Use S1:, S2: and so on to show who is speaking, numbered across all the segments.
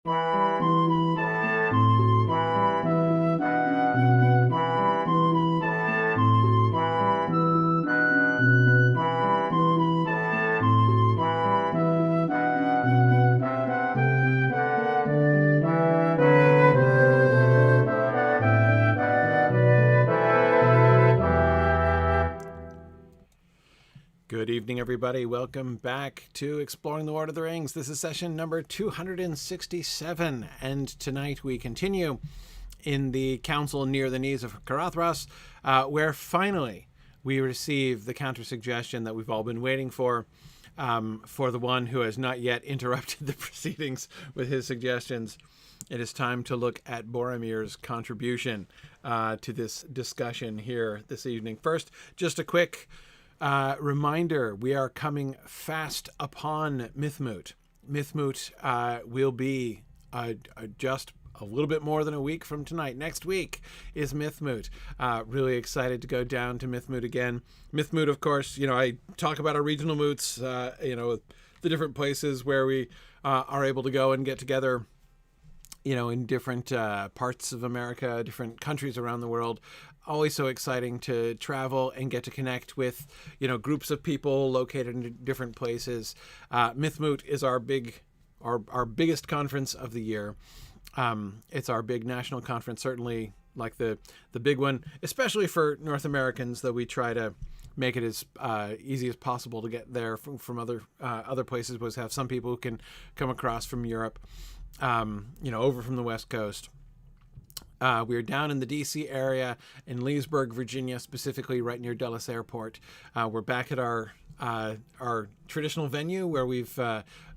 S1: Good evening, everybody. Welcome back to Exploring the Lord of the Rings. This is session number 267, and tonight we continue in the council near the knees of Carathras, where finally we receive the counter-suggestion that we've all been waiting for the one who has not yet interrupted the proceedings with his suggestions. It is time to look at Boromir's contribution to this discussion here this evening. First, just a quick reminder, we are coming fast upon Mythmoot. Mythmoot will be just a little bit more than a week from tonight. Next week is Mythmoot. Really excited to go down to Mythmoot again. Mythmoot, of course, I talk about our regional moots, the different places where we are able to go and get together, in different parts of America, different countries around the world. Always so exciting to travel and get to connect with, groups of people located in different places. Mythmoot is our biggest conference of the year. It's our big national conference, certainly like the big one, especially for North Americans, though we try to make it as easy as possible to get there from other places. We have some people who can come across from Europe, over from the West Coast. We're down in the D.C. area in Leesburg, Virginia, specifically right near Dulles Airport. We're back at our traditional venue where we've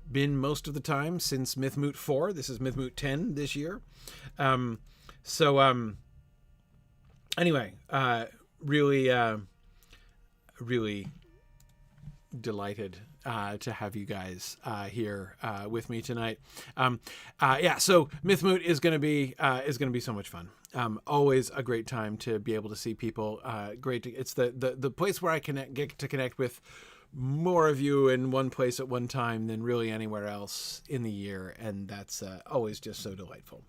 S1: been most of the time since Mythmoot 4. This is Mythmoot 10 this year. Anyway, really delighted to have you guys here with me tonight. So Mythmoot is going to be so much fun. Always a great time to be able to see people. It's the place where I get to connect with more of you in one place at one time than really anywhere else in the year, and that's always just so delightful.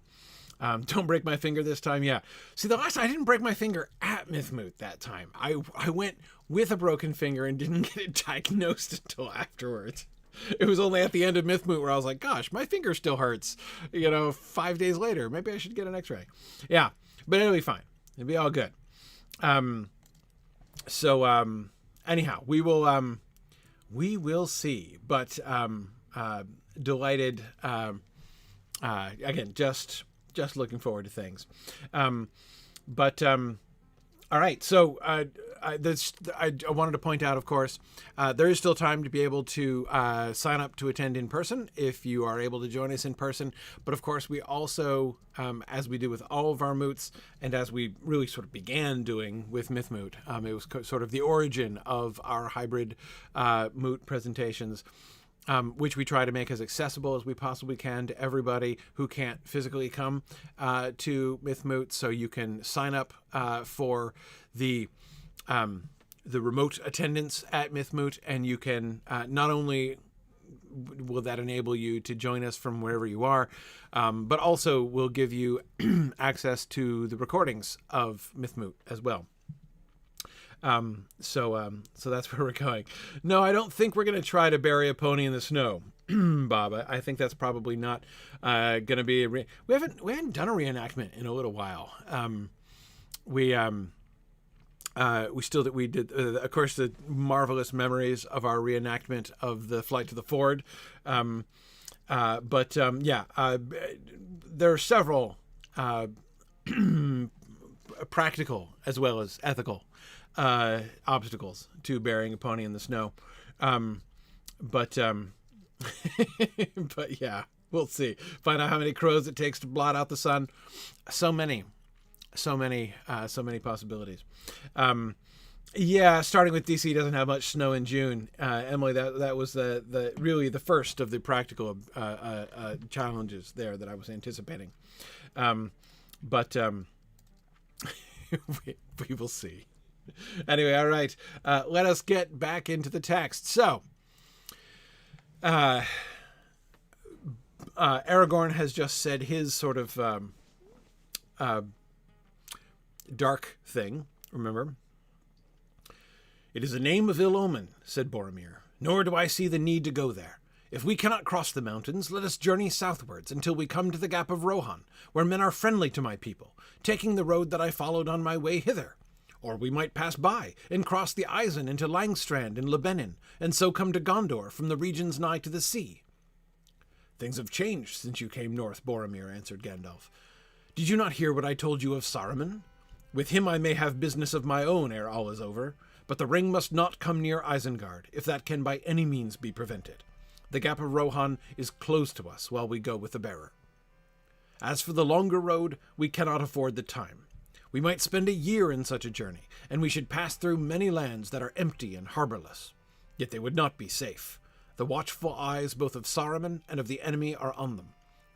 S1: Don't break my finger this time. Yeah. See, the last time I didn't break my finger at Mythmoot that time. I went with a broken finger and didn't get it diagnosed until afterwards. It was only at the end of Mythmoot where I was like, gosh, my finger still hurts. 5 days later, maybe I should get an x-ray. Yeah, but it'll be fine. It'll be all good. Anyhow, we will see, but delighted, again, just looking forward to things. All right. So I wanted to point out, of course, there is still time to be able to sign up to attend in person if you are able to join us in person. But of course, we also, as we do with all of our moots, and as we really sort of began doing with Mythmoot, it was sort of the origin of our hybrid moot presentations. Which we try to make as accessible as we possibly can to everybody who can't physically come to Mythmoot. So you can sign up for the remote attendance at Mythmoot, and you can not only will that enable you to join us from wherever you are, but also will give you access to the recordings of Mythmoot as well. So that's where we're going. No, I don't think we're going to try to bury a pony in the snow, Bob. I think that's probably not going to be. We haven't done a reenactment in a little while. We did, of course, the marvelous memories of our reenactment of the flight to the Ford. There are several practical as well as ethical obstacles to burying a pony in the snow. But yeah, we'll see. Find out how many crows it takes to blot out the sun. So many possibilities. Starting with DC doesn't have much snow in June. Emily, that was the really the first of the practical challenges there that I was anticipating. We will see. Anyway, all right. Let us get back into the text. So, Aragorn has just said his sort of dark thing, remember? "It is a name of ill omen," said Boromir, "nor do I see the need to go there. If we cannot cross the mountains, let us journey southwards until we come to the Gap of Rohan, where men are friendly to my people, taking the road that I followed on my way hither. Or we might pass by and cross the Isen into Langstrand and Lebanon, and so come to Gondor from the regions nigh to the sea." "Things have changed since you came north," Boromir answered Gandalf. "Did you not hear what I told you of Saruman? With him I may have business of my own ere all is over, but the ring must not come near Isengard, if that can by any means be prevented. The Gap of Rohan is closed to us while we go with the bearer. As for the longer road, we cannot afford the time. We might spend a year in such a journey, and we should pass through many lands that are empty and harborless. Yet they would not be safe. The watchful eyes both of Saruman and of the enemy are on them.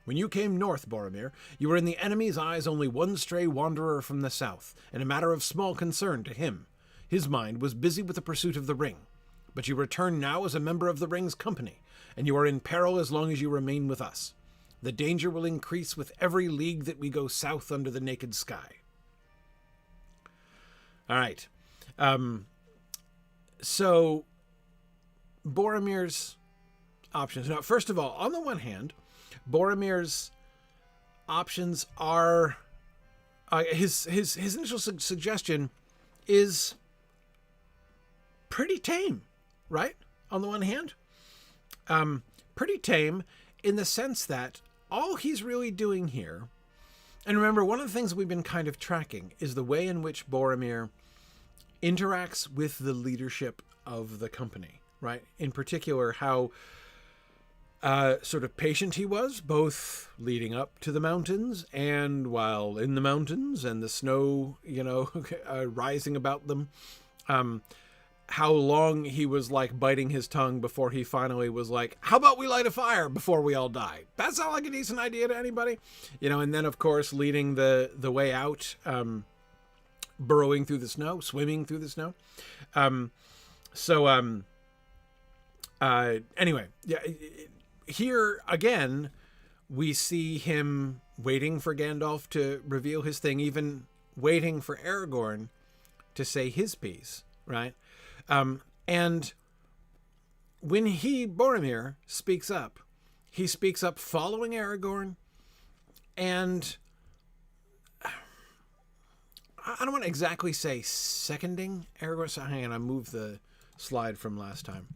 S1: When you came north, Boromir, you were in the enemy's eyes only one stray wanderer from the south, and a matter of small concern to him. His mind was busy with the pursuit of the ring. But you return now as a member of the ring's company, and you are in peril as long as you remain with us. The danger will increase with every league that we go south under the naked sky." All right. So Boromir's options. Now, first of all, on the one hand, Boromir's options are his initial suggestion is pretty tame, right? On the one hand, pretty tame in the sense that all he's really doing here, and remember, one of the things we've been kind of tracking is the way in which Boromir interacts with the leadership of the company, right? In particular, how sort of patient he was, both leading up to the mountains and while in the mountains and the snow, rising about them. How long he was like biting his tongue before he finally was like, "How about we light a fire before we all die?" That sound like a decent idea to anybody? And then of course leading the way out, burrowing through the snow, swimming through the snow. Anyway, yeah. Here again, we see him waiting for Gandalf to reveal his thing, even waiting for Aragorn to say his piece, right? And when Boromir speaks up, he speaks up following Aragorn, and I don't want to exactly say seconding Aragorn. So hang on, I moved the slide from last time.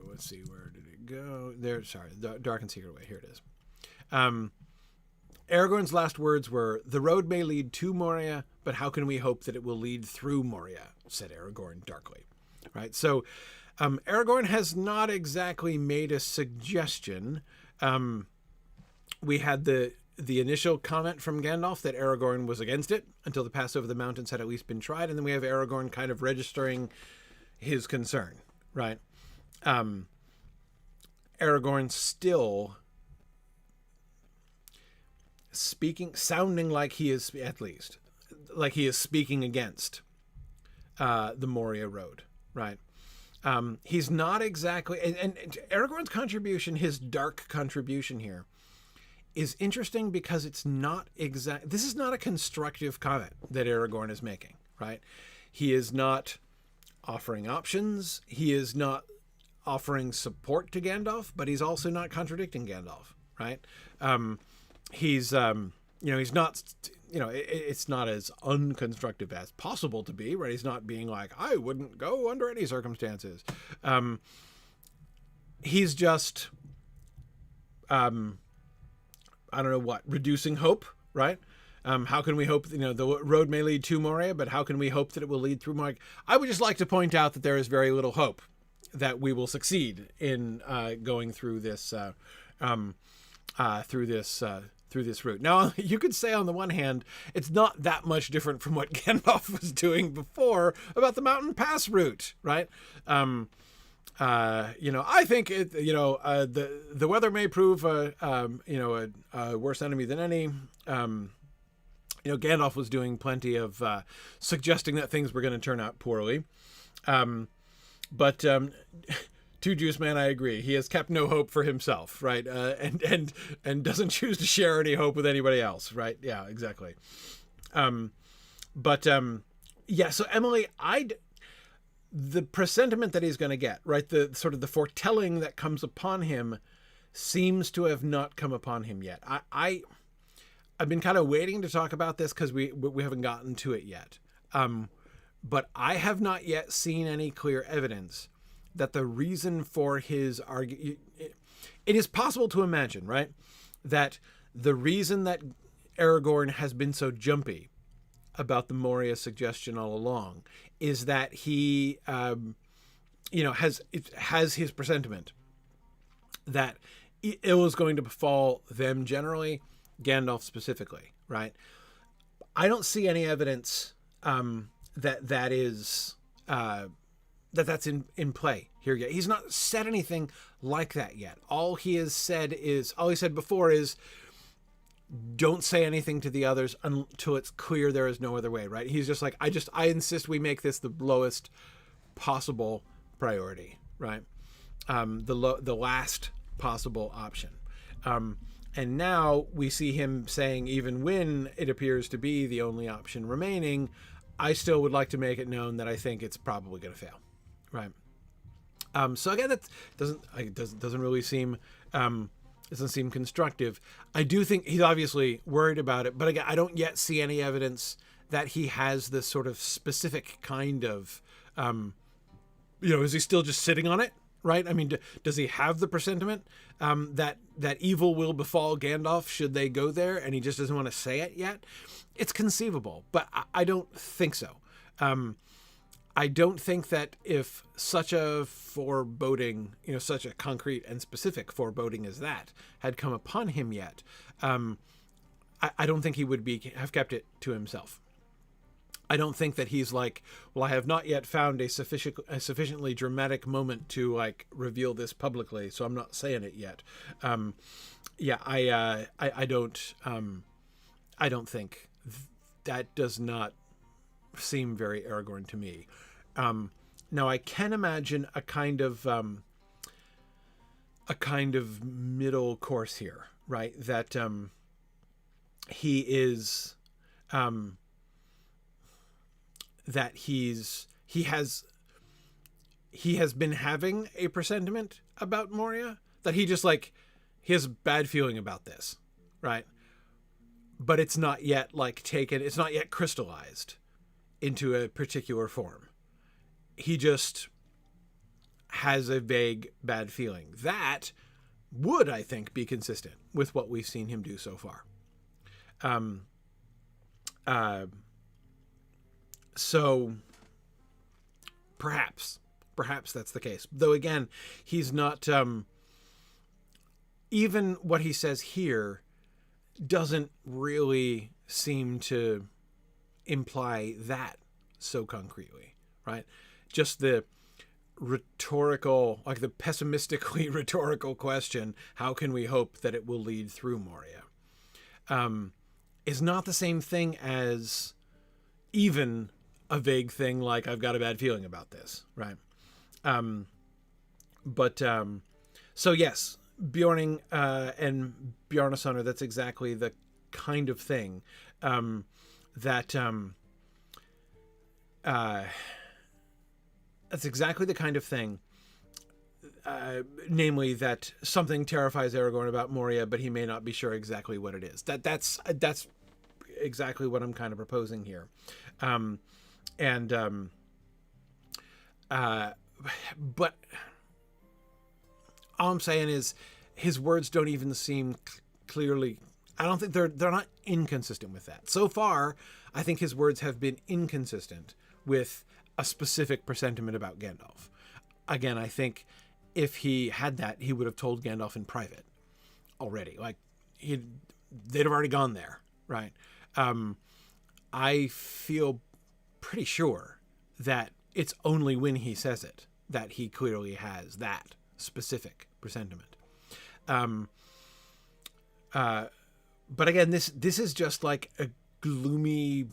S1: Let's see, where did it go? There, sorry, Dark and Secret Way. Here it is. Aragorn's last words were, "The road may lead to Moria, but how can we hope that it will lead through Moria?" said Aragorn darkly. Right? So Aragorn has not exactly made a suggestion. We had the initial comment from Gandalf that Aragorn was against it until the pass over the mountains had at least been tried, and then we have Aragorn kind of registering his concern, right? Aragorn still sounding like he is, at least, like he is speaking against the Moria road, right? He's not exactly, and Aragorn's contribution, his dark contribution here, is interesting because it's not this is not a constructive comment that Aragorn is making, right? He is not offering options. He is not offering support to Gandalf, but he's also not contradicting Gandalf, right? He's not, it's not as unconstructive as possible to be, right? He's not being like, "I wouldn't go under any circumstances." He's just, I don't know what, reducing hope, right? How can we hope, the road may lead to Moria, but how can we hope that it will lead through Moria? I would just like to point out that there is very little hope that we will succeed in going through this through this route. Now, you could say on the one hand, it's not that much different from what Gandalf was doing before about the mountain pass route, right? I think the weather may prove a worse enemy than any. Gandalf was doing plenty of to suggesting that things were going to turn out poorly. But to To Juice Man, I agree. He has kept no hope for himself, right? And doesn't choose to share any hope with anybody else, right? Yeah, exactly. Yeah. So Emily, the presentiment that he's going to get, right? The sort of the foretelling that comes upon him seems to have not come upon him yet. I've been kind of waiting to talk about this because we haven't gotten to it yet. But I have not yet seen any clear evidence that the reason for his argument, it is possible to imagine, right, that the reason that Aragorn has been so jumpy about the Moria suggestion all along is that he, has his presentiment that ill is going to befall them generally, Gandalf specifically, right? I don't see any evidence that's in play here yet. He's not said anything like that yet. All he said before is, don't say anything to the others until it's clear there is no other way, right? He's just like, I insist we make this the lowest possible priority, right? The last possible option. And now we see him saying, even when it appears to be the only option remaining, I still would like to make it known that I think it's probably going to fail, right? So again, that doesn't really seem doesn't seem constructive. I do think he's obviously worried about it, but again, I don't yet see any evidence that he has this sort of specific kind of, is he still just sitting on it? Right? I mean, does he have the presentiment that evil will befall Gandalf should they go there, and he just doesn't want to say it yet? It's conceivable, but I don't think so. I don't think that if such a foreboding, such a concrete and specific foreboding as that had come upon him yet, I don't think he would have kept it to himself. I don't think that he's like, well, I have not yet found a sufficiently dramatic moment to like reveal this publicly, so I'm not saying it yet. I don't think that does not seem very Aragorn to me. Now I can imagine a kind of middle course here, right? That he is. That he has been having a presentiment about Moria, that he has a bad feeling about this, right? But it's not yet it's not yet crystallized into a particular form. He just has a vague bad feeling. That would, I think, be consistent with what we've seen him do so far. So perhaps that's the case. Though again, he's not, even what he says here doesn't really seem to imply that so concretely, right? Just the rhetorical, like the pessimistically rhetorical question, how can we hope that it will lead through Moria? Is not the same thing as even a vague thing like, I've got a bad feeling about this, right? So yes, Bjorning and Bjarnasonar, that's exactly the kind of thing that's exactly the kind of thing, namely that something terrifies Aragorn about Moria, but he may not be sure exactly what it is. That's exactly what I'm kind of proposing here. But all I'm saying is his words don't even seem clearly, I don't think they're not inconsistent with that. So far, I think his words have been inconsistent with a specific presentiment about Gandalf. Again, I think if he had that, he would have told Gandalf in private already. Like they'd have already gone there, right? I feel pretty sure that it's only when he says it that he clearly has that specific presentiment. But again, this is just like a gloomy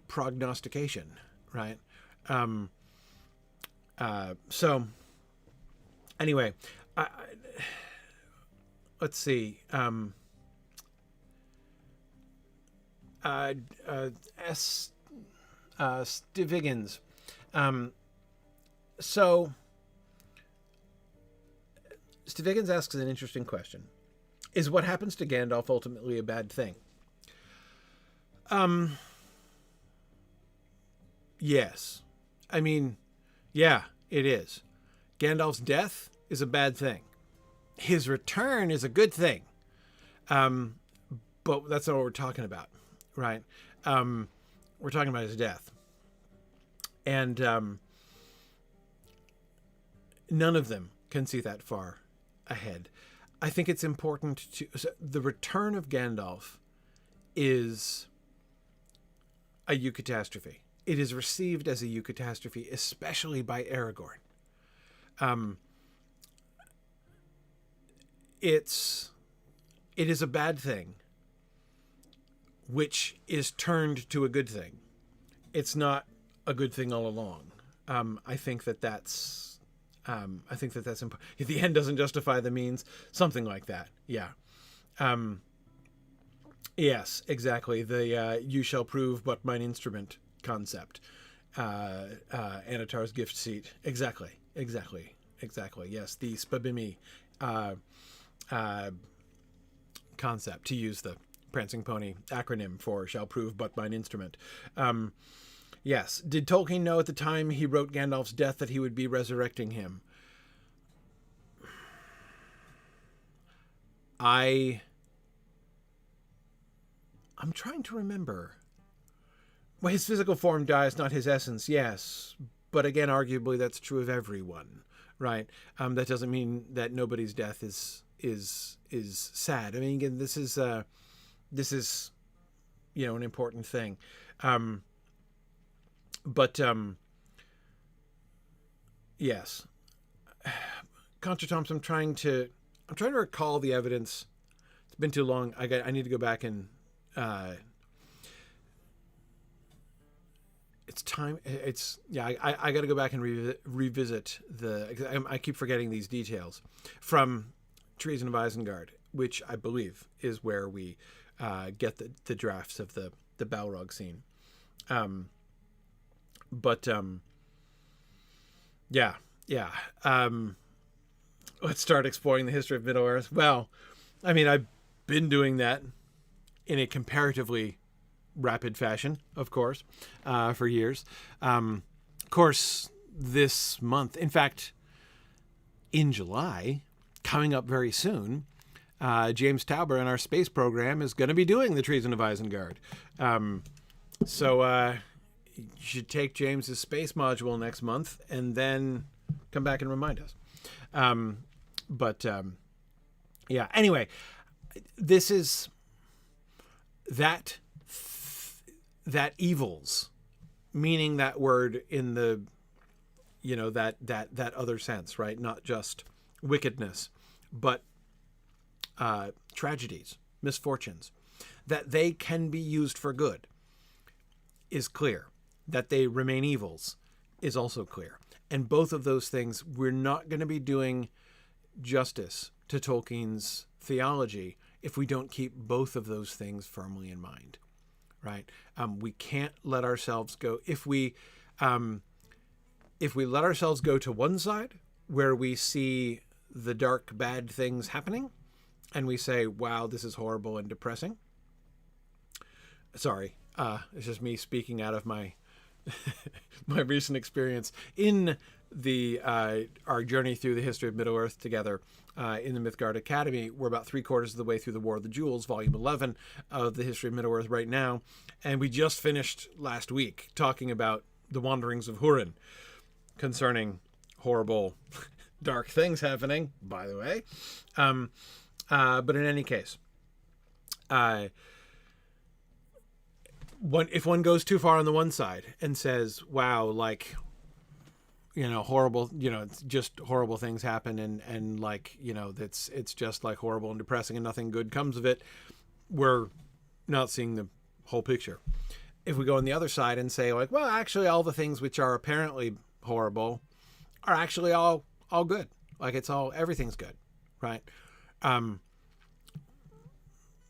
S1: prognostication, right? So Anyway, let's see. Stiviggins. So Stiviggins asks an interesting question. Is what happens to Gandalf ultimately a bad thing? Yes. I mean, yeah, it is. Gandalf's death is a bad thing. His return is a good thing. But that's not what we're talking about, right? We're talking about his death. And none of them can see that far ahead. I think it's important to... So the return of Gandalf is a eucatastrophe. It is received as a eucatastrophe, especially by Aragorn. It is a bad thing, which is turned to a good thing. It's not a good thing all along. I think that's important. If the end doesn't justify the means, something like that. Yeah. Yes, exactly. The "you shall prove but mine instrument" concept. Anatar's gift seat. Exactly. Yes, the Spabimi concept, to use the Prancing Pony acronym for "shall prove but mine instrument." Yes. Did Tolkien know at the time he wrote Gandalf's death that he would be resurrecting him? I'm trying to remember. Well, his physical form dies, not his essence, yes. But again, arguably, that's true of everyone, right? That doesn't mean that nobody's death is sad. I mean, again, this is an important thing. Yes. Contra Thompson, I'm trying to recall the evidence. It's been too long. I need to go back and it's time. I got to go back and revisit I keep forgetting these details from Treason of Isengard, which I believe is where we get the drafts of the Balrog scene. Let's start exploring the history of Middle-earth. Well, I mean, I've been doing that in a comparatively rapid fashion, of course, for years. Of course, this month, in fact, in July, coming up very soon, James Tauber in our space program is going to be doing the Treason of Isengard. So you should take James's space module next month and then come back and remind us. Anyway, this is that evils, meaning that word in the, that other sense, right? Not just wickedness, but tragedies, misfortunes, that they can be used for good is clear. That they remain evils is also clear. And both of those things, we're not going to be doing justice to Tolkien's theology if we don't keep both of those things firmly in mind, right? We can't let ourselves go. If we let ourselves go to one side where we see the dark, bad things happening and we say, wow, this is horrible and depressing. Sorry, it's just me speaking out of my my recent experience in the our journey through the history of Middle-earth together in the Mythgard Academy. We're about 3/4 of the way through the War of the Jewels, volume 11 of the history of Middle-earth right now, and we just finished last week talking about the wanderings of Húrin, concerning horrible, dark things happening, by the way. But in any case, if one goes too far on the one side and says, wow, horrible, it's just horrible things happen and it's just like horrible and depressing and nothing good comes of it, we're not seeing the whole picture. If we go on the other side and say well, actually all the things which are apparently horrible are actually all good, Like everything's good, right?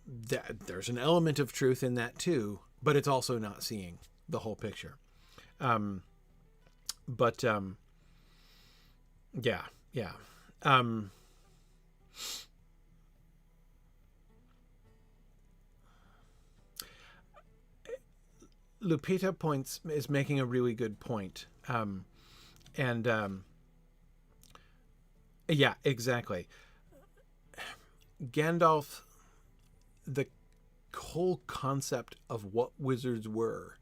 S1: There's an element of truth in that too, but it's also not seeing the whole picture. Yeah. Lupita is making a really good point. Yeah, exactly. Gandalf, the whole concept of what wizards were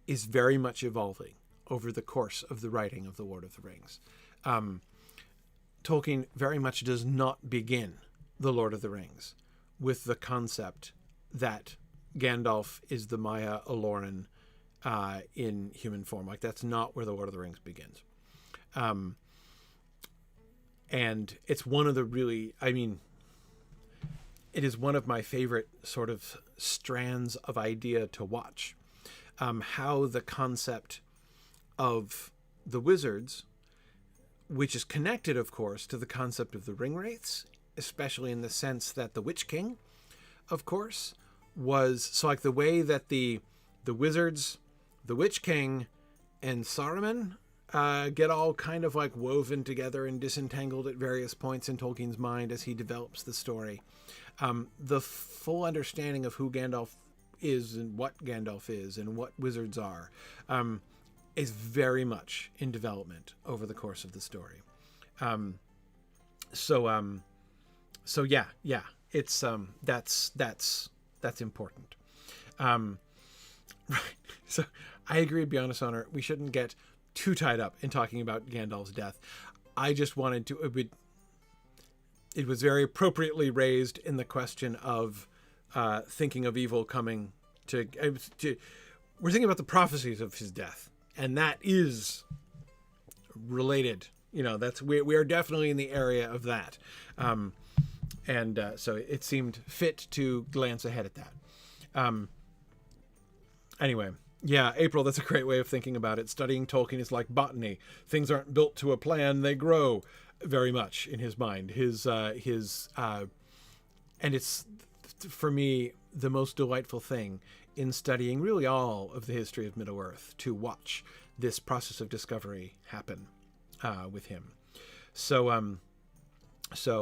S1: is very much evolving over the course of the writing of The Lord of the Rings. Tolkien very much does not begin The Lord of the Rings with the concept that Gandalf is the Maya Aloran in human form. Like, that's not where The Lord of the Rings begins. And it's one of the really, it is one of my favorite sort of strands of idea to watch. How the concept of the wizards, which is connected, of course, to the concept of the ringwraiths, especially in the sense that the Witch King, of course, was, so like the way that the wizards, the Witch King, and Saruman get all kind of like woven together and disentangled at various points in Tolkien's mind as he develops the story. The full understanding of who Gandalf is and what Gandalf is and what wizards are is very much in development over the course of the story. So yeah, it's that's important. Right. So I agree, Beyond Honor. We shouldn't get too tied up in talking about Gandalf's death. I just wanted to. It was very appropriately raised in the question of thinking of evil coming to. We're thinking about the prophecies of his death, and that is related. That's we are definitely in the area of that, so it seemed fit to glance ahead at that. Anyway. Yeah, April, that's a great way of thinking about it. Studying Tolkien is like botany. Things aren't built to a plan, they grow, very much in his mind. And it's, for me, the most delightful thing in studying really all of the history of Middle-earth, to watch this process of discovery happen with him. So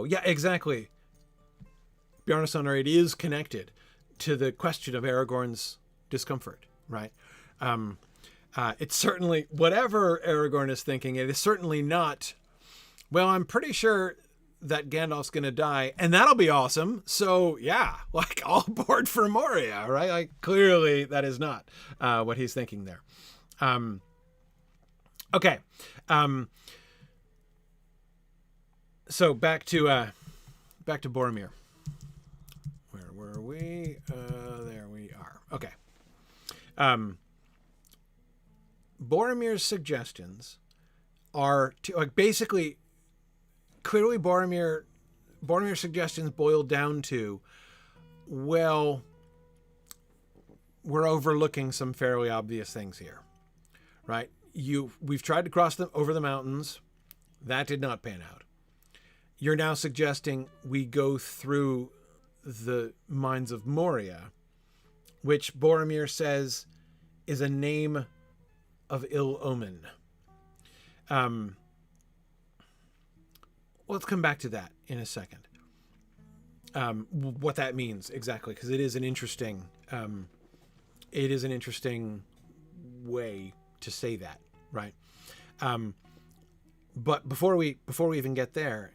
S1: yeah, exactly. Bjarnasonar, it is connected to the question of Aragorn's discomfort, right? It's certainly, whatever Aragorn is thinking, it is certainly not, well, I'm pretty sure that Gandalf's going to die, and that'll be awesome. So yeah, like, all aboard for Moria, right? Like, clearly that is not what he's thinking there. Okay. So back to Boromir. Where were we? There we are. Okay. Boromir's suggestions are to, like, basically, clearly Boromir's suggestions boil down to, well, we're overlooking some fairly obvious things here, right? We've tried to cross them over the mountains. That did not pan out. You're now suggesting we go through the mines of Moria, which Boromir says is a name of ill omen. Let's come back to that in a second. What that means exactly, because it is an interesting way to say that, right? But before we even get there,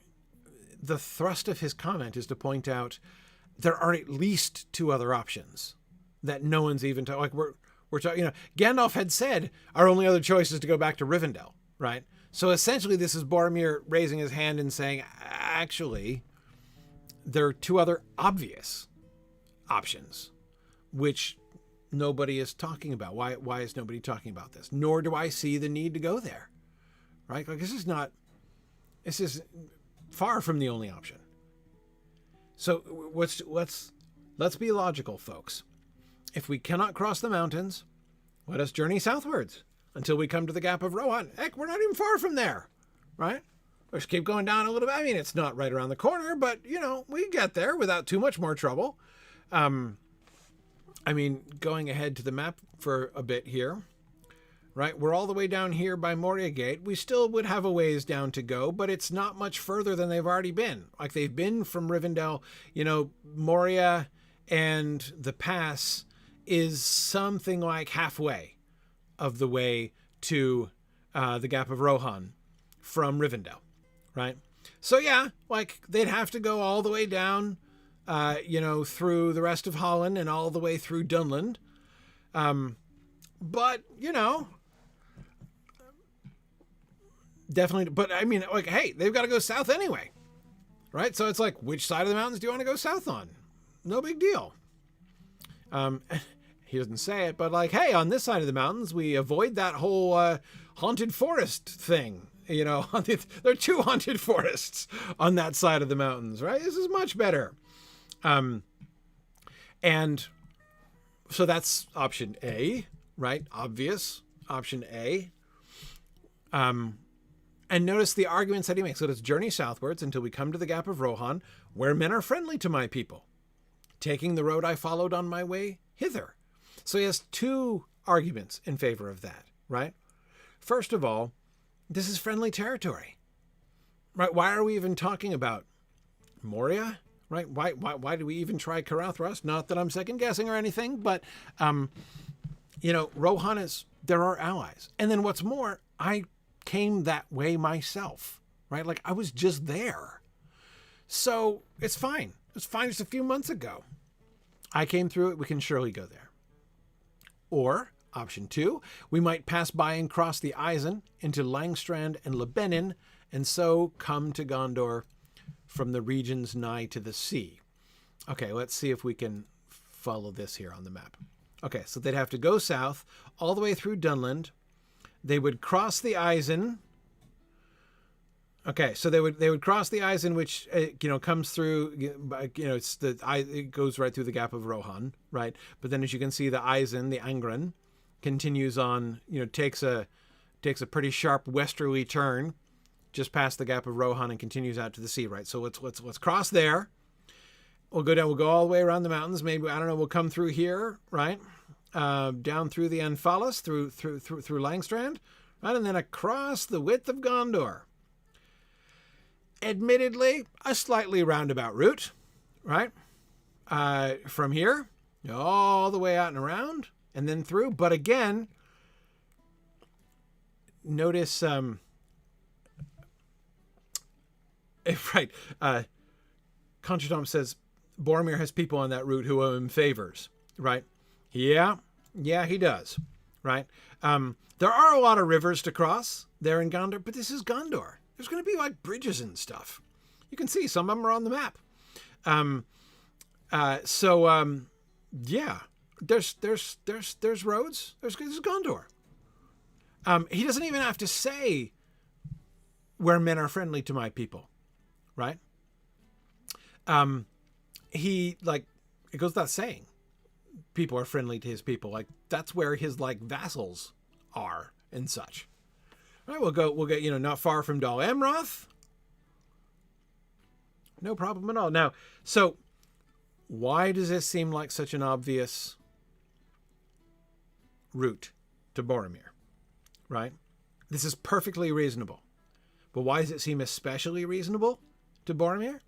S1: the thrust of his comment is to point out there are at least two other options that no one's even like we're talking. Gandalf had said our only other choice is to go back to Rivendell, right? So essentially, this is Boromir raising his hand and saying, actually, there are two other obvious options, which nobody is talking about. Why is nobody talking about this? Nor do I see the need to go there, right? Like, this is far from the only option. So let's be logical, folks. If we cannot cross the mountains, let us journey southwards until we come to the Gap of Rohan. Heck, we're not even far from there, right? Let's keep going down a little bit. I mean, it's not right around the corner, but, we get there without too much more trouble. I mean, going ahead to the map for a bit here, right? We're all the way down here by Moria Gate. We still would have a ways down to go, but it's not much further than they've already been. Like, they've been from Rivendell, Moria and the pass is something like halfway of the way to the Gap of Rohan from Rivendell, right? So yeah, like they'd have to go all the way down, through the rest of Holland and all the way through Dunland. But, definitely, but I mean, like, hey, they've got to go south anyway, right? So it's like, which side of the mountains do you want to go south on? No big deal. He doesn't say it, but like, hey, on this side of the mountains, we avoid that whole haunted forest thing. There are 2 haunted forests on that side of the mountains, right? This is much better. And so that's option A, right? Obvious option A. And notice the arguments that he makes. Let us journey southwards until we come to the Gap of Rohan, where men are friendly to my people, taking the road I followed on my way hither. So he has 2 arguments in favor of that, right? First of all, this is friendly territory, right? Why are we even talking about Moria, right? Why do we even try Karathras? Not that I'm second guessing or anything, but, Rohan is, there are allies. And then what's more, I came that way myself, right? Like I was just there. So it's fine. It's fine just a few months ago. I came through it. We can surely go there. Or, option 2, we might pass by and cross the Isen into Langstrand and Lebanon, and so come to Gondor from the regions nigh to the sea. Okay, let's see if we can follow this here on the map. Okay, so they'd have to go south all the way through Dunland. They would cross the Isen. Okay, so they would cross the Isen, which comes through. It goes right through the Gap of Rohan, right? But then, as you can see, the Isen, the Angren, continues on. Takes a pretty sharp westerly turn, just past the Gap of Rohan and continues out to the sea, right? So let's cross there. We'll go down. We'll go all the way around the mountains. Maybe we'll come through here, right? Down through the Anfalas, through Langstrand, right, and then across the width of Gondor. Admittedly, a slightly roundabout route, right? From here, all the way out and around, and then through. But again, notice, right, Contretemps says, Boromir has people on that route who owe him favors, right? Yeah, he does, right? There are a lot of rivers to cross there in Gondor, but this is Gondor. There's going to be like bridges and stuff. You can see some of them are on the map. Yeah, there's roads. There's Gondor. He doesn't even have to say where men are friendly to my people, right? It goes without saying, people are friendly to his people. Like that's where his vassals are and such. All right, we'll get, not far from Dol Amroth. No problem at all. Now, so why does this seem like such an obvious route to Boromir, right? This is perfectly reasonable. But why does it seem especially reasonable to Boromir?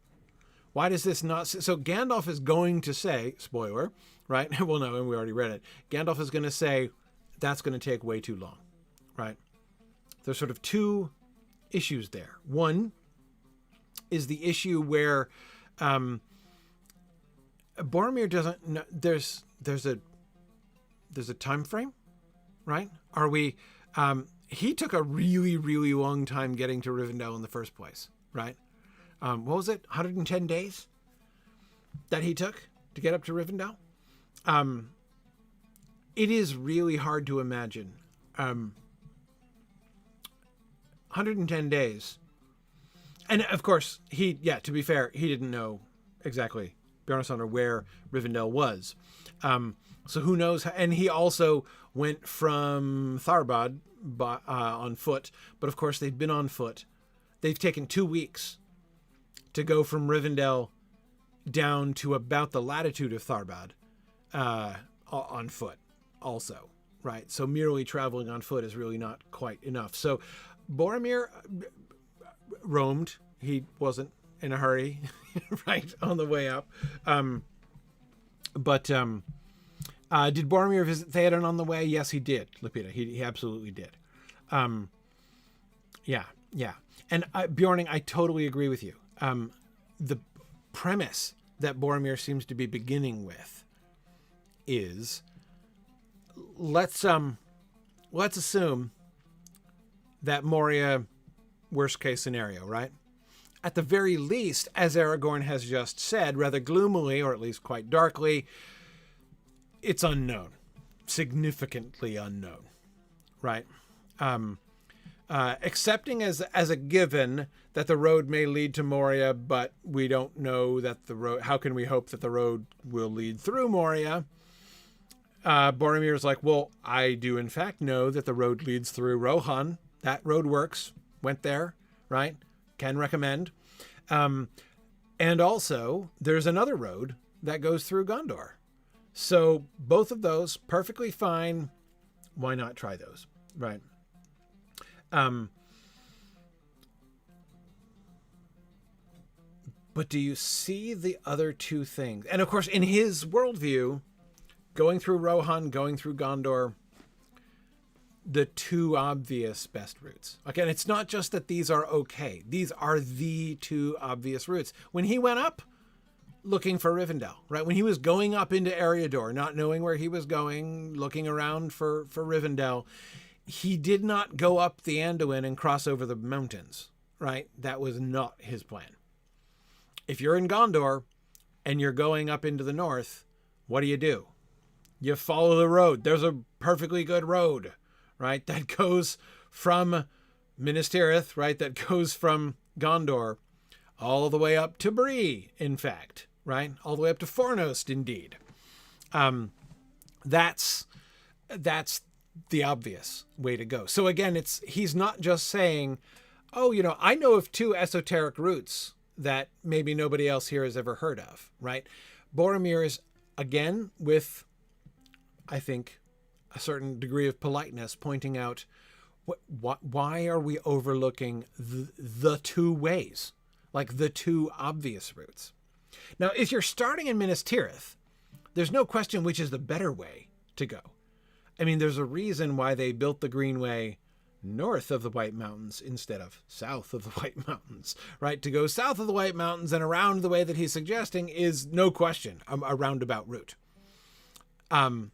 S1: Why does this not... So Gandalf is going to say, spoiler, right? Well, no, and we already read it. Gandalf is going to say, that's going to take way too long, right? There's sort of 2 issues there. One is the issue where Boromir doesn't know, there's a time frame, right? Are we he took a really, really long time getting to Rivendell in the first place, right? What was it? 110 days that he took to get up to Rivendell? It is really hard to imagine 110 days. And of course, to be fair, he didn't know exactly, Bjarnason, where Rivendell was. So who knows? And he also went from Tharbad on foot. But of course, they'd been on foot they've taken 2 weeks to go from Rivendell down to about the latitude of Tharbad on foot also, right? So merely traveling on foot is really not quite enough. So Boromir roamed. He wasn't in a hurry, right, on the way up. But did Boromir visit Theoden on the way? Yes, he did, Lapita. He absolutely did. Yeah. And Bjorning, I totally agree with you. The premise that Boromir seems to be beginning with is let's assume that Moria, worst case scenario, right? At the very least, as Aragorn has just said, rather gloomily, or at least quite darkly, it's unknown, significantly unknown, right? Accepting as a given that the road may lead to Moria, but we don't know that the road, how can we hope that the road will lead through Moria? Boromir's like, well, I do in fact know that the road leads through Rohan. That road works. Went there, right? Can recommend. And also, there's another road that goes through Gondor. So both of those, perfectly fine. Why not try those, right? But do you see the other two things? And of course, in his worldview, going through Rohan, going through Gondor, the two obvious best routes. Okay, and it's not just that these are okay. These are the two obvious routes. When he went up looking for Rivendell, right? When he was going up into Eriador, not knowing where he was going, looking around for Rivendell, he did not go up the Anduin and cross over the mountains, right? That was not his plan. If you're in Gondor and you're going up into the north, what do? You follow the road. There's a perfectly good road, right? That goes from Minas Tirith, right? That goes from Gondor all the way up to Bree, in fact, right? All the way up to Fornost, indeed. That's the obvious way to go. So again, he's not just saying, oh, I know of two esoteric routes that maybe nobody else here has ever heard of, right? Boromir is, again, with, I think, a certain degree of politeness, pointing out why are we overlooking the two ways, like the two obvious routes. Now, if you're starting in Minas Tirith, there's no question which is the better way to go. I mean, there's a reason why they built the Greenway north of the White Mountains instead of south of the White Mountains, right? To go south of the White Mountains and around the way that he's suggesting is no question a roundabout route. And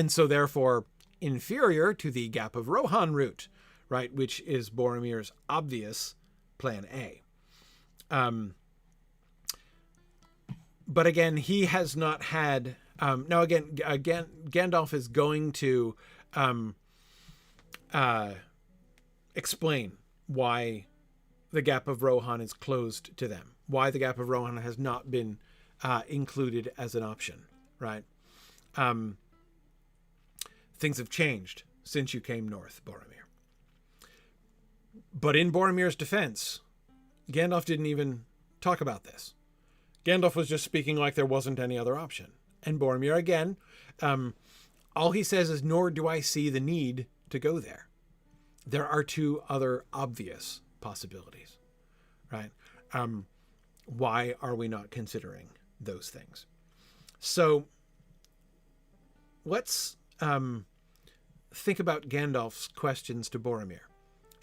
S1: so therefore inferior to the Gap of Rohan route, right? Which is Boromir's obvious plan A. But again, he has not had, now again, Gandalf is going to, explain why the Gap of Rohan is closed to them, why the Gap of Rohan has not been included as an option, right? Things have changed since you came north, Boromir. But in Boromir's defense, Gandalf didn't even talk about this. Gandalf was just speaking like there wasn't any other option. And Boromir, again, all he says is, nor do I see the need to go there. There are two other obvious possibilities, right? Why are we not considering those things? So let's think about Gandalf's questions to Boromir.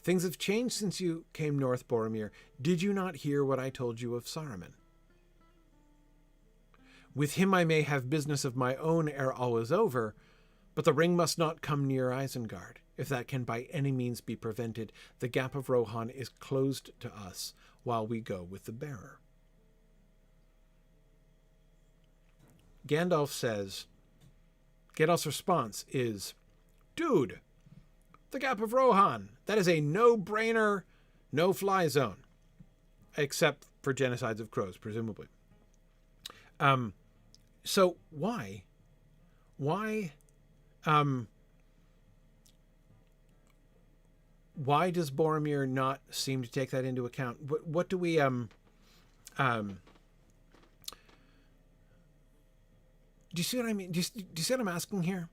S1: Things have changed since you came north, Boromir. Did you not hear what I told you of Saruman? With him I may have business of my own ere all is over, but the ring must not come near Isengard. If that can by any means be prevented, the Gap of Rohan is closed to us while we go with the bearer. Gandalf's response is, dude, the Gap of Rohan, that is a no-brainer, no-fly zone. Except for genocides of crows, presumably. So why? why does Boromir not seem to take that into account? What do we do you see what I mean? Do you see what I'm asking here?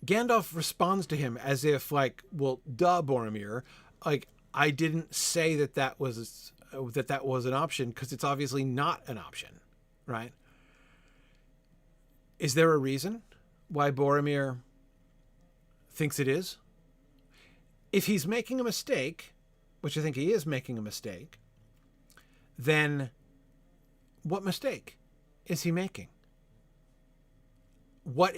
S1: Gandalf responds to him as if, like, well, duh, Boromir, like, I didn't say that was an option, because it's obviously not an option, right? Is there a reason why Boromir thinks it is? If he's making a mistake, which I think he is making a mistake, then what mistake is he making? What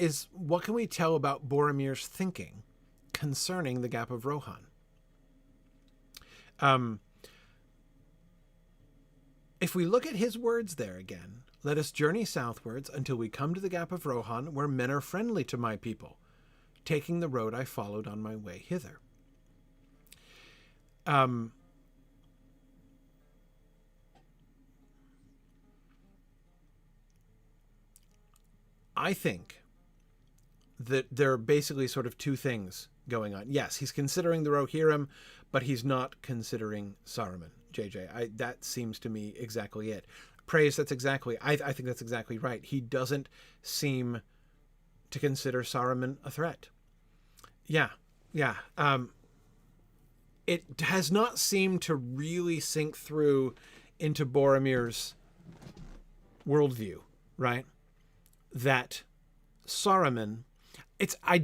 S1: can we tell about Boromir's thinking concerning the Gap of Rohan? If we look at his words there again, let us journey southwards until we come to the Gap of Rohan, where men are friendly to my people, taking the road I followed on my way hither. I think that there are basically sort of two things going on. Yes, he's considering the Rohirrim, but he's not considering Saruman. JJ, that seems to me exactly it. Praise, I think that's exactly right. He doesn't seem to consider Saruman a threat. Yeah. It has not seemed to really sink through into Boromir's worldview, right? That Saruman, I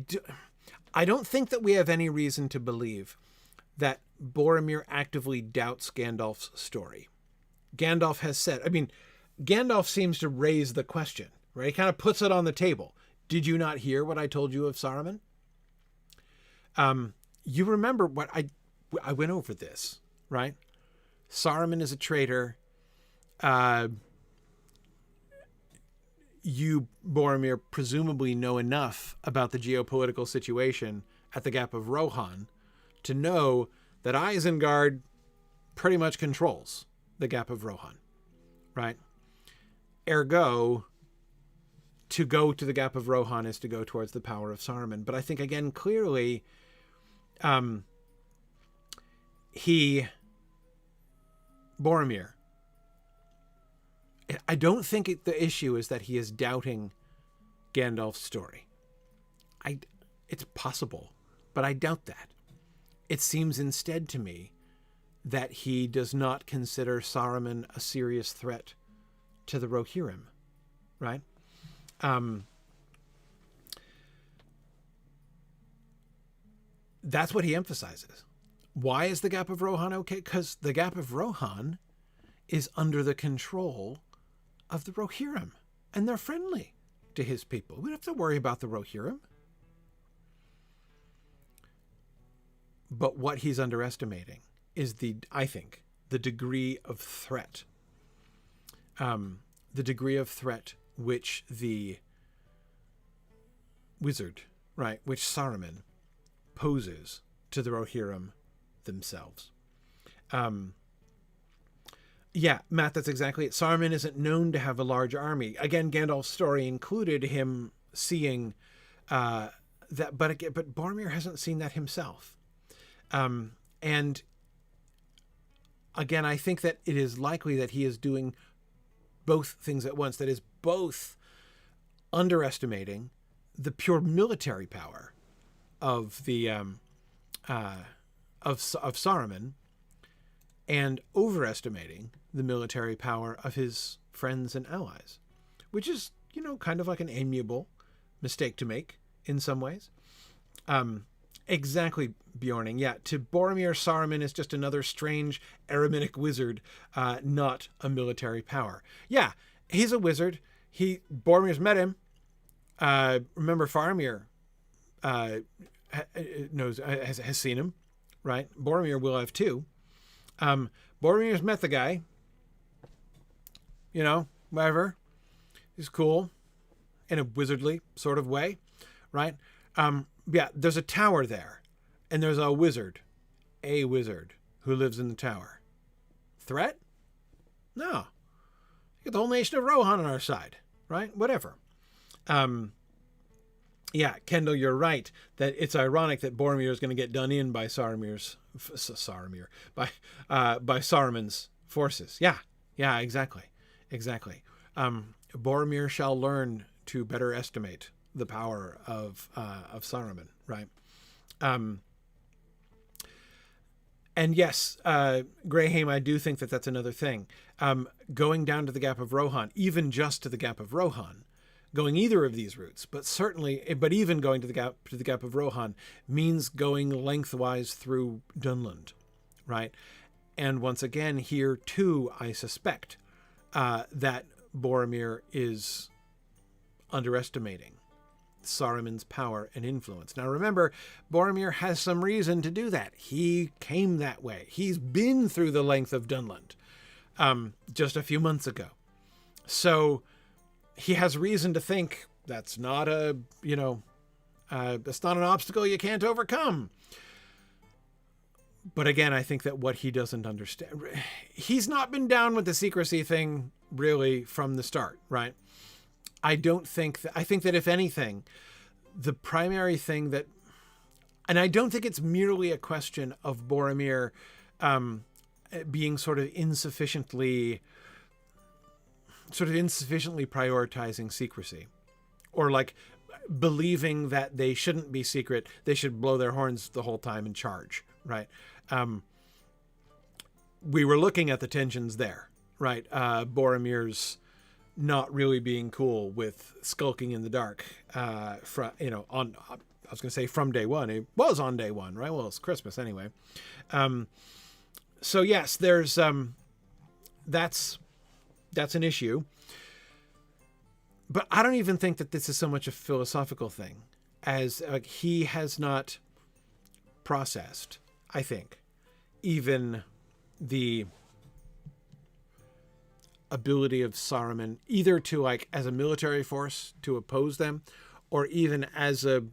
S1: don't think that we have any reason to believe that Boromir actively doubts Gandalf's story. Gandalf has said, Gandalf seems to raise the question, right? He kind of puts it on the table. Did you not hear what I told you of Saruman? You remember what I went over this, right? Saruman is a traitor. You, Boromir, presumably know enough about the geopolitical situation at the Gap of Rohan to know that Isengard pretty much controls the Gap of Rohan, right? Ergo, to go to the Gap of Rohan is to go towards the power of Saruman. But I think, again, clearly, Boromir, I don't think the issue is that he is doubting Gandalf's story. It's possible, but I doubt that. It seems instead to me that he does not consider Saruman a serious threat to the Rohirrim, right? That's what he emphasizes. Why is the Gap of Rohan okay? Because the Gap of Rohan is under the control of the Rohirrim, and they're friendly to his people. We don't have to worry about the Rohirrim. But what he's underestimating is I think, the degree of threat. The degree of threat which the wizard, right, which Saruman poses to the Rohirrim themselves. Yeah, Matt, that's exactly it. Saruman isn't known to have a large army. Again, Gandalf's story included him seeing that, but Boromir hasn't seen that himself. And again, I think that it is likely that he is doing both things at once. That is, both underestimating the pure military power of the of Saruman, and overestimating the military power of his friends and allies, which is, kind of like an amiable mistake to make in some ways. Exactly, Bjorning. Yeah, to Boromir, Saruman is just another strange Araminac wizard, not a military power. Yeah, he's a wizard. Boromir's met him. Remember, Faramir has seen him, right? Boromir will have too. Boromir's met the guy. Whatever. He's cool in a wizardly sort of way, right? Yeah, there's a tower there, and there's a wizard who lives in the tower. Threat? No. We got the whole nation of Rohan on our side, right? Whatever. Yeah, Kendall, you're right that it's ironic that Boromir is going to get done in by Saramir's Saramir, by Saruman's forces. Yeah, exactly. Boromir shall learn to better estimate the power of Saruman, right? And yes, Graham, I do think that that's another thing. Going down to the Gap of Rohan, even just to the Gap of Rohan, going either of these routes, but even going to the Gap of Rohan means going lengthwise through Dunland, right? And once again, here too, I suspect that Boromir is underestimating Saruman's power and influence. Now remember, Boromir has some reason to do that. He came that way. He's been through the length of Dunland just a few months ago. So he has reason to think that's not that's not an obstacle you can't overcome. But again, I think that what he doesn't understand, he's not been down with the secrecy thing really from the start, right? I think that if anything, the primary thing that, and I don't think it's merely a question of Boromir being sort of insufficiently prioritizing secrecy, or like believing that they shouldn't be secret, they should blow their horns the whole time and charge, right? We were looking at the tensions there, right? Boromir's not really being cool with skulking in the dark, from day one. It was on day one, right? Well, it's Christmas anyway. So yes, there's, that's an issue. But I don't even think that this is so much a philosophical thing as he has not processed, I think, even the ability of Saruman either to, like, as a military force to oppose them, or even as a,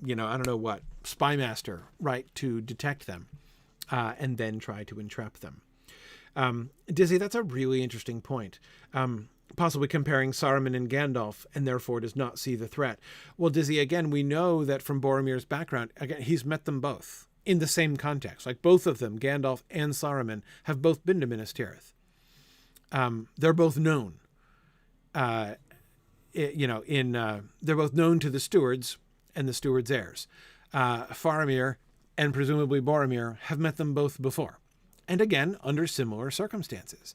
S1: I don't know what, spy master, right, to detect them and then try to entrap them. Dizzy, that's a really interesting point. Possibly comparing Saruman and Gandalf, and therefore does not see the threat. Well, Dizzy, again, we know that from Boromir's background, again, he's met them both in the same context. Like, both of them, Gandalf and Saruman, have both been to Minas Tirith. They're both known. They're both known to the stewards and the stewards' heirs. Faramir and presumably Boromir have met them both before, and again under similar circumstances.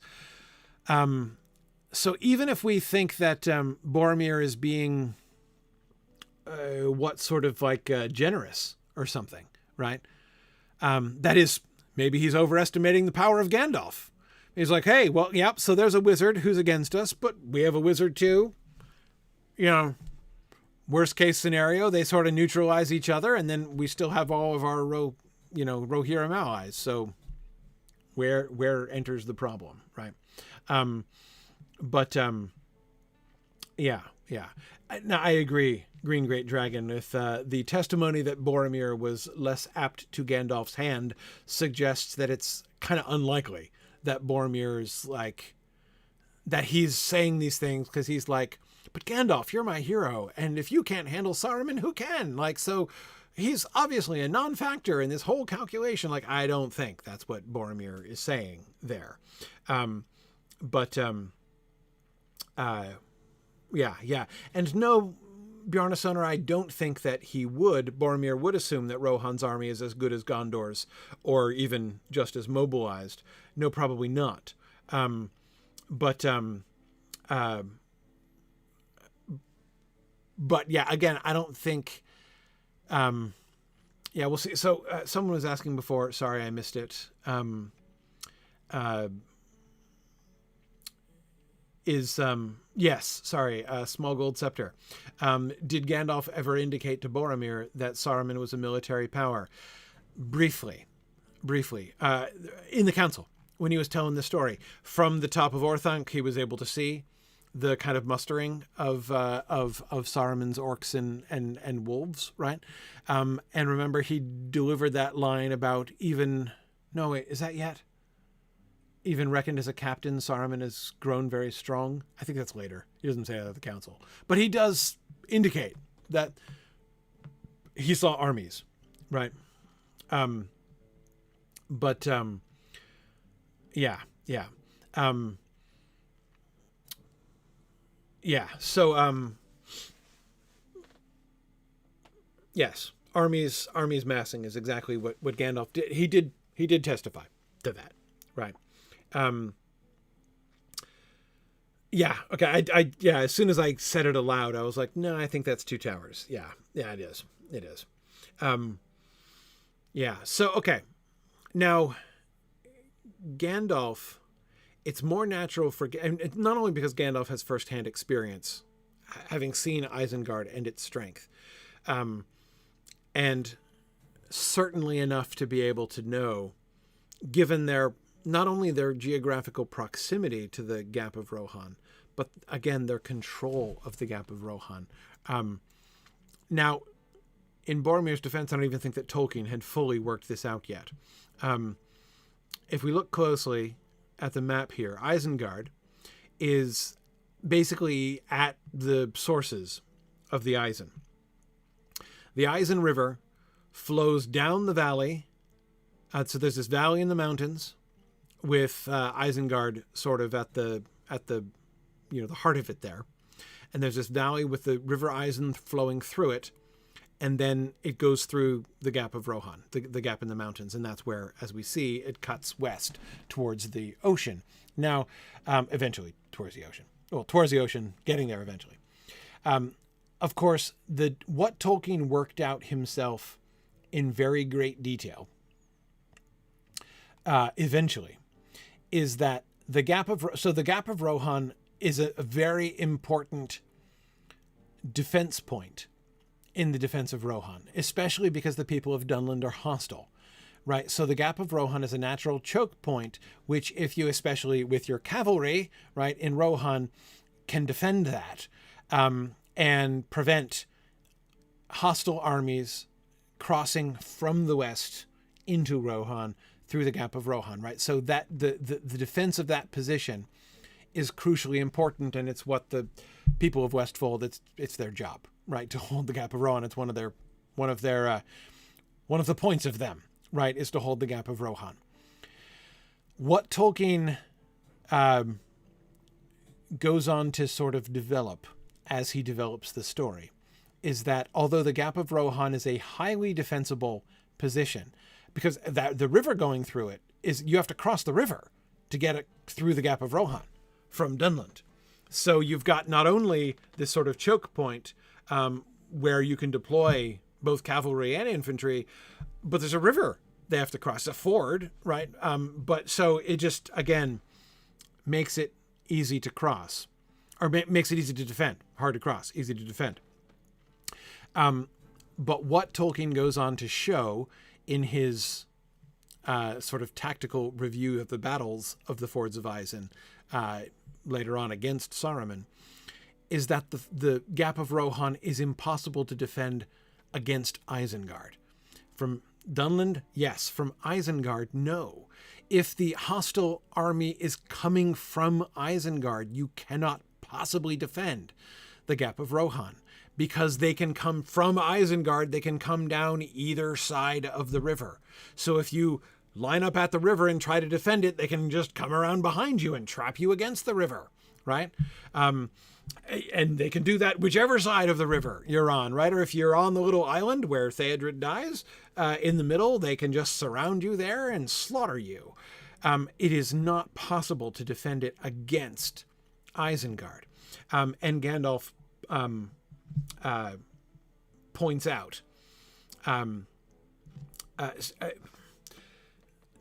S1: So even if we think that Boromir is being generous or something, right? That is, maybe he's overestimating the power of Gandalf. He's like, hey, well, yep, so there's a wizard who's against us, but we have a wizard too. Worst case scenario, they sort of neutralize each other, and then we still have all of our Rohirrim allies. So where enters the problem, right? Yeah. Now, I agree, Green Great Dragon, with the testimony that Boromir was less apt to Gandalf's hand suggests that it's kind of unlikely that Boromir's that he's saying these things because he's like, but Gandalf, you're my hero, and if you can't handle Saruman, who can? So he's obviously a non-factor in this whole calculation. I don't think that's what Boromir is saying there. Yeah. And no, Bjarnasonar, I don't think that Boromir would assume that Rohan's army is as good as Gondor's, or even just as mobilized. No, probably not. But yeah, again, I don't think, we'll see. So someone was asking before, sorry, I missed it. Yes, sorry, Small Gold Scepter. Did Gandalf ever indicate to Boromir that Saruman was a military power? Briefly, in the council, when he was telling the story. From the top of Orthanc, he was able to see the kind of mustering of Saruman's orcs and wolves, right? And remember, he delivered that line about even reckoned as a captain, Saruman has grown very strong. I think that's later. He doesn't say that at the council. But he does indicate that he saw armies, right? But yeah. So yes, armies massing is exactly what Gandalf did. He did testify to that, right? Yeah. Okay. Yeah. As soon as I said it aloud, I was like, no, I think that's two towers. Yeah. Yeah. It is. It is. Yeah. So okay. Now, Gandalf, it's more natural for, and not only because Gandalf has firsthand experience, having seen Isengard and its strength, and certainly enough to be able to know, given their, not only their geographical proximity to the Gap of Rohan, but again, their control of the Gap of Rohan. Now, in Boromir's defense, I don't even think that Tolkien had fully worked this out yet. If we look closely at the map here, Isengard is basically at the sources of the Isen. The Isen River flows down the valley. So there's this valley in the mountains with Isengard sort of at the the heart of it there. And there's this valley with the River Isen flowing through it. And then it goes through the Gap of Rohan, the gap in the mountains. And that's where, as we see, it cuts west towards the ocean. Now, eventually towards the ocean. Well, towards the ocean, getting there eventually. Of course, what Tolkien worked out himself in very great detail, eventually, is that the Gap of Rohan is a very important defense point in the defense of Rohan, especially because the people of Dunland are hostile, right? So the Gap of Rohan is a natural choke point, which if you, especially with your cavalry, right, in Rohan, can defend that and prevent hostile armies crossing from the west into Rohan through the Gap of Rohan, right? So that the defense of that position is crucially important, and it's what the people of Westfold, it's their job, right, to hold the Gap of Rohan. It's one of the points of them, right, is to hold the Gap of Rohan. What Tolkien goes on to sort of develop as he develops the story is that although the Gap of Rohan is a highly defensible position, because the river going through it is, you have to cross the river to get it through the Gap of Rohan from Dunland. So you've got not only this sort of choke point where you can deploy both cavalry and infantry, but there's a river they have to cross, a ford, right? But so it just, again, makes it easy to cross, or makes it easy to defend. Hard to cross, easy to defend. But what Tolkien goes on to show in his sort of tactical review of the battles of the Fords of Isen later on against Saruman is that the Gap of Rohan is impossible to defend against Isengard. From Dunland, yes. From Isengard, no. If the hostile army is coming from Isengard, you cannot possibly defend the Gap of Rohan, because they can come from Isengard, they can come down either side of the river. So if you line up at the river and try to defend it, they can just come around behind you and trap you against the river, right? And they can do that whichever side of the river you're on, right? Or if you're on the little island where Theodred dies, in the middle, they can just surround you there and slaughter you. It is not possible to defend it against Isengard. And Gandalf points out,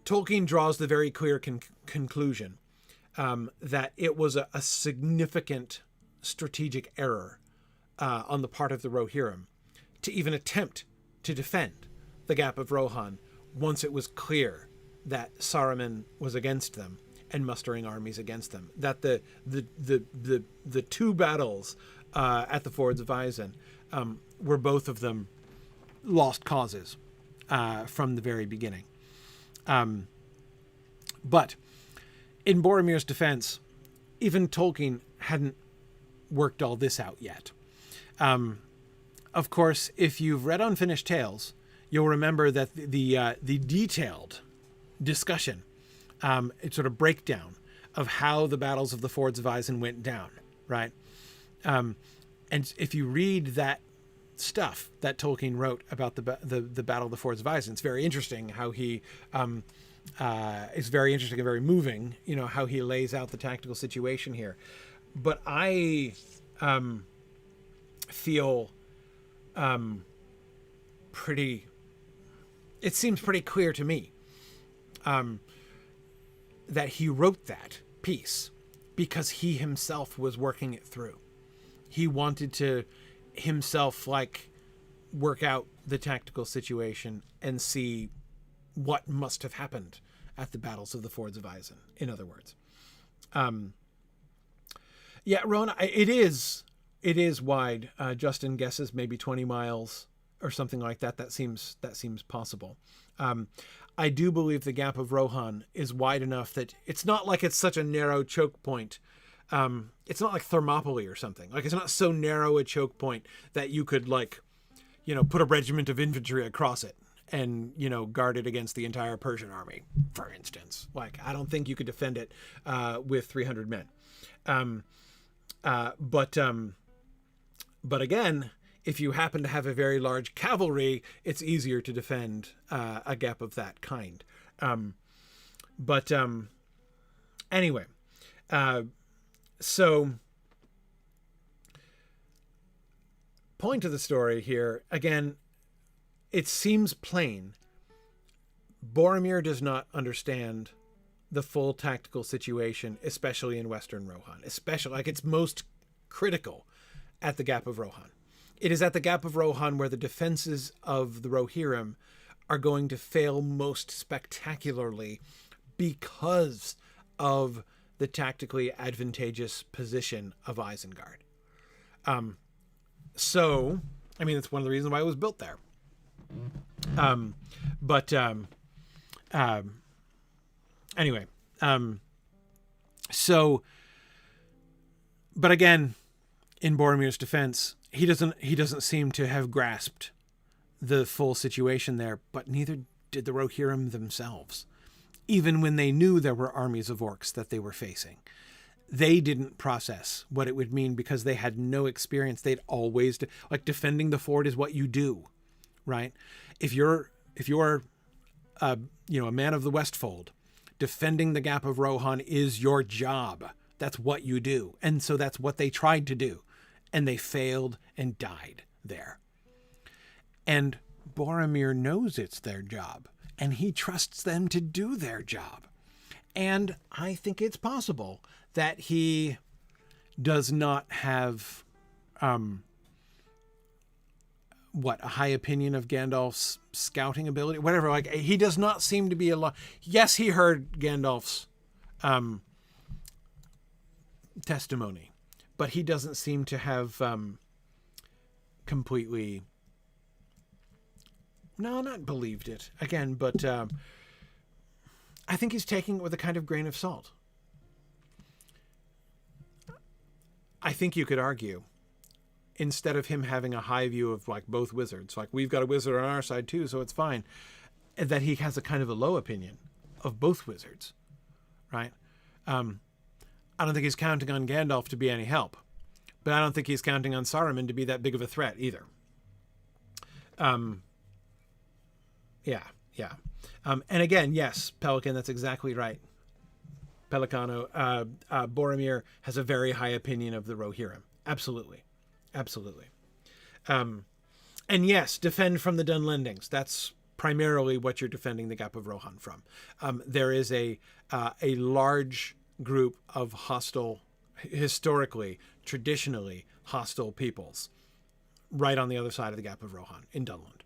S1: Tolkien draws the very clear conclusion that it was a significant strategic error on the part of the Rohirrim to even attempt to defend the Gap of Rohan once it was clear that Saruman was against them and mustering armies against them. That the two battles at the Fords of Isen were both of them lost causes from the very beginning. But in Boromir's defense, even Tolkien hadn't worked all this out yet. Of course, if you've read Unfinished Tales, you'll remember that the detailed discussion, it's sort of breakdown of how the battles of the Fords of Isen went down, right? And if you read that stuff that Tolkien wrote about the Battle of the Fords of Isen, it's very interesting how he it's very interesting and very moving, how he lays out the tactical situation here. But I feel it seems pretty clear to me that he wrote that piece because he himself was working it through. He wanted to himself work out the tactical situation and see what must have happened at the battles of the Fords of Isen, in other words. Yeah, Rona, it is wide. Justin guesses maybe 20 miles or something like that. That seems possible. I do believe the Gap of Rohan is wide enough that it's not like it's such a narrow choke point. It's not like Thermopylae or something. It's not so narrow a choke point that you could put a regiment of infantry across it and, guard it against the entire Persian army, for instance. I don't think you could defend it with 300 men. But again, if you happen to have a very large cavalry, it's easier to defend a gap of that kind. Anyway, so point of the story here, again, it seems plain. Boromir does not understand the full tactical situation, especially in Western Rohan, especially it's most critical at the Gap of Rohan. It is at the Gap of Rohan where the defenses of the Rohirrim are going to fail most spectacularly because of the tactically advantageous position of Isengard. So, it's one of the reasons why it was built there. Anyway, but again, in Boromir's defense, he doesn't seem to have grasped the full situation there, but neither did the Rohirrim themselves. Even when they knew there were armies of orcs that they were facing, they didn't process what it would mean because they had no experience. They'd always defending the fort is what you do, right? If you're a man of the Westfold, defending the Gap of Rohan is your job. That's what you do. And so that's what they tried to do. And they failed and died there. And Boromir knows it's their job. And he trusts them to do their job. And I think it's possible that he does not have a high opinion of Gandalf's scouting ability, whatever. He does not seem to be a lot. Yes, he heard Gandalf's testimony, but he doesn't seem to have completely, not believed it again, but I think he's taking it with a kind of grain of salt. I think you could argue, instead of him having a high view of both wizards, we've got a wizard on our side too, so it's fine, that he has a kind of a low opinion of both wizards, right? I don't think he's counting on Gandalf to be any help, but I don't think he's counting on Saruman to be that big of a threat either. Yeah. And again, yes, Pelican, that's exactly right. Pelicano, Boromir has a very high opinion of the Rohirrim. Absolutely. And yes, defend from the Dunlendings. That's primarily what you're defending the Gap of Rohan from. There is a large group of hostile, historically, traditionally hostile peoples right on the other side of the Gap of Rohan in Dunland.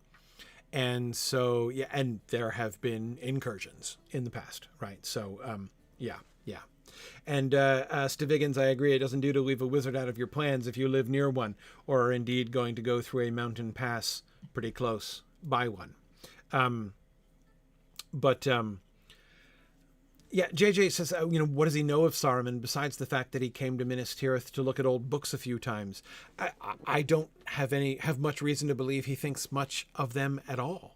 S1: And so, yeah, and there have been incursions in the past, right? So, yeah. And Staviggins, I agree, it doesn't do to leave a wizard out of your plans if you live near one, or are indeed going to go through a mountain pass pretty close by one. Yeah, JJ says, what does he know of Saruman besides the fact that he came to Minas Tirith to look at old books a few times? I don't have much reason to believe he thinks much of them at all.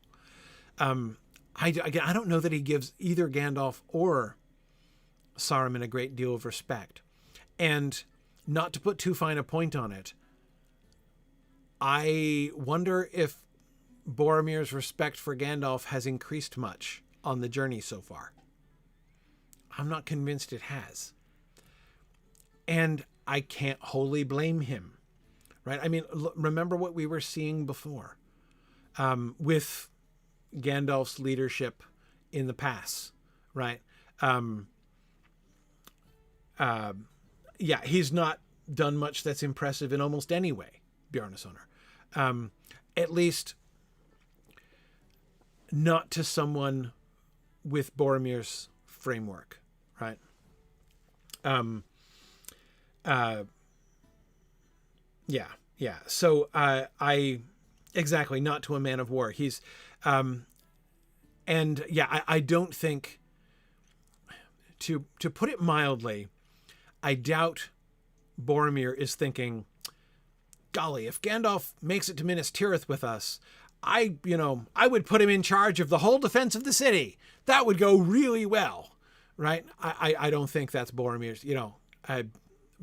S1: I don't know that he gives either Gandalf or Saruman a great deal of respect. And not to put too fine a point on it, I wonder if Boromir's respect for Gandalf has increased much on the journey so far. I'm not convinced it has. And I can't wholly blame him, right? I mean, remember what we were seeing before with Gandalf's leadership in the pass, right? He's not done much that's impressive in almost any way, Bjarnasonar. At least not to someone with Boromir's framework, right? So I exactly, not to a man of war. He's I don't think, to put it mildly, I doubt Boromir is thinking, golly, if Gandalf makes it to Minas Tirith with us, I would put him in charge of the whole defense of the city. That would go really well, right? I don't think that's Boromir's,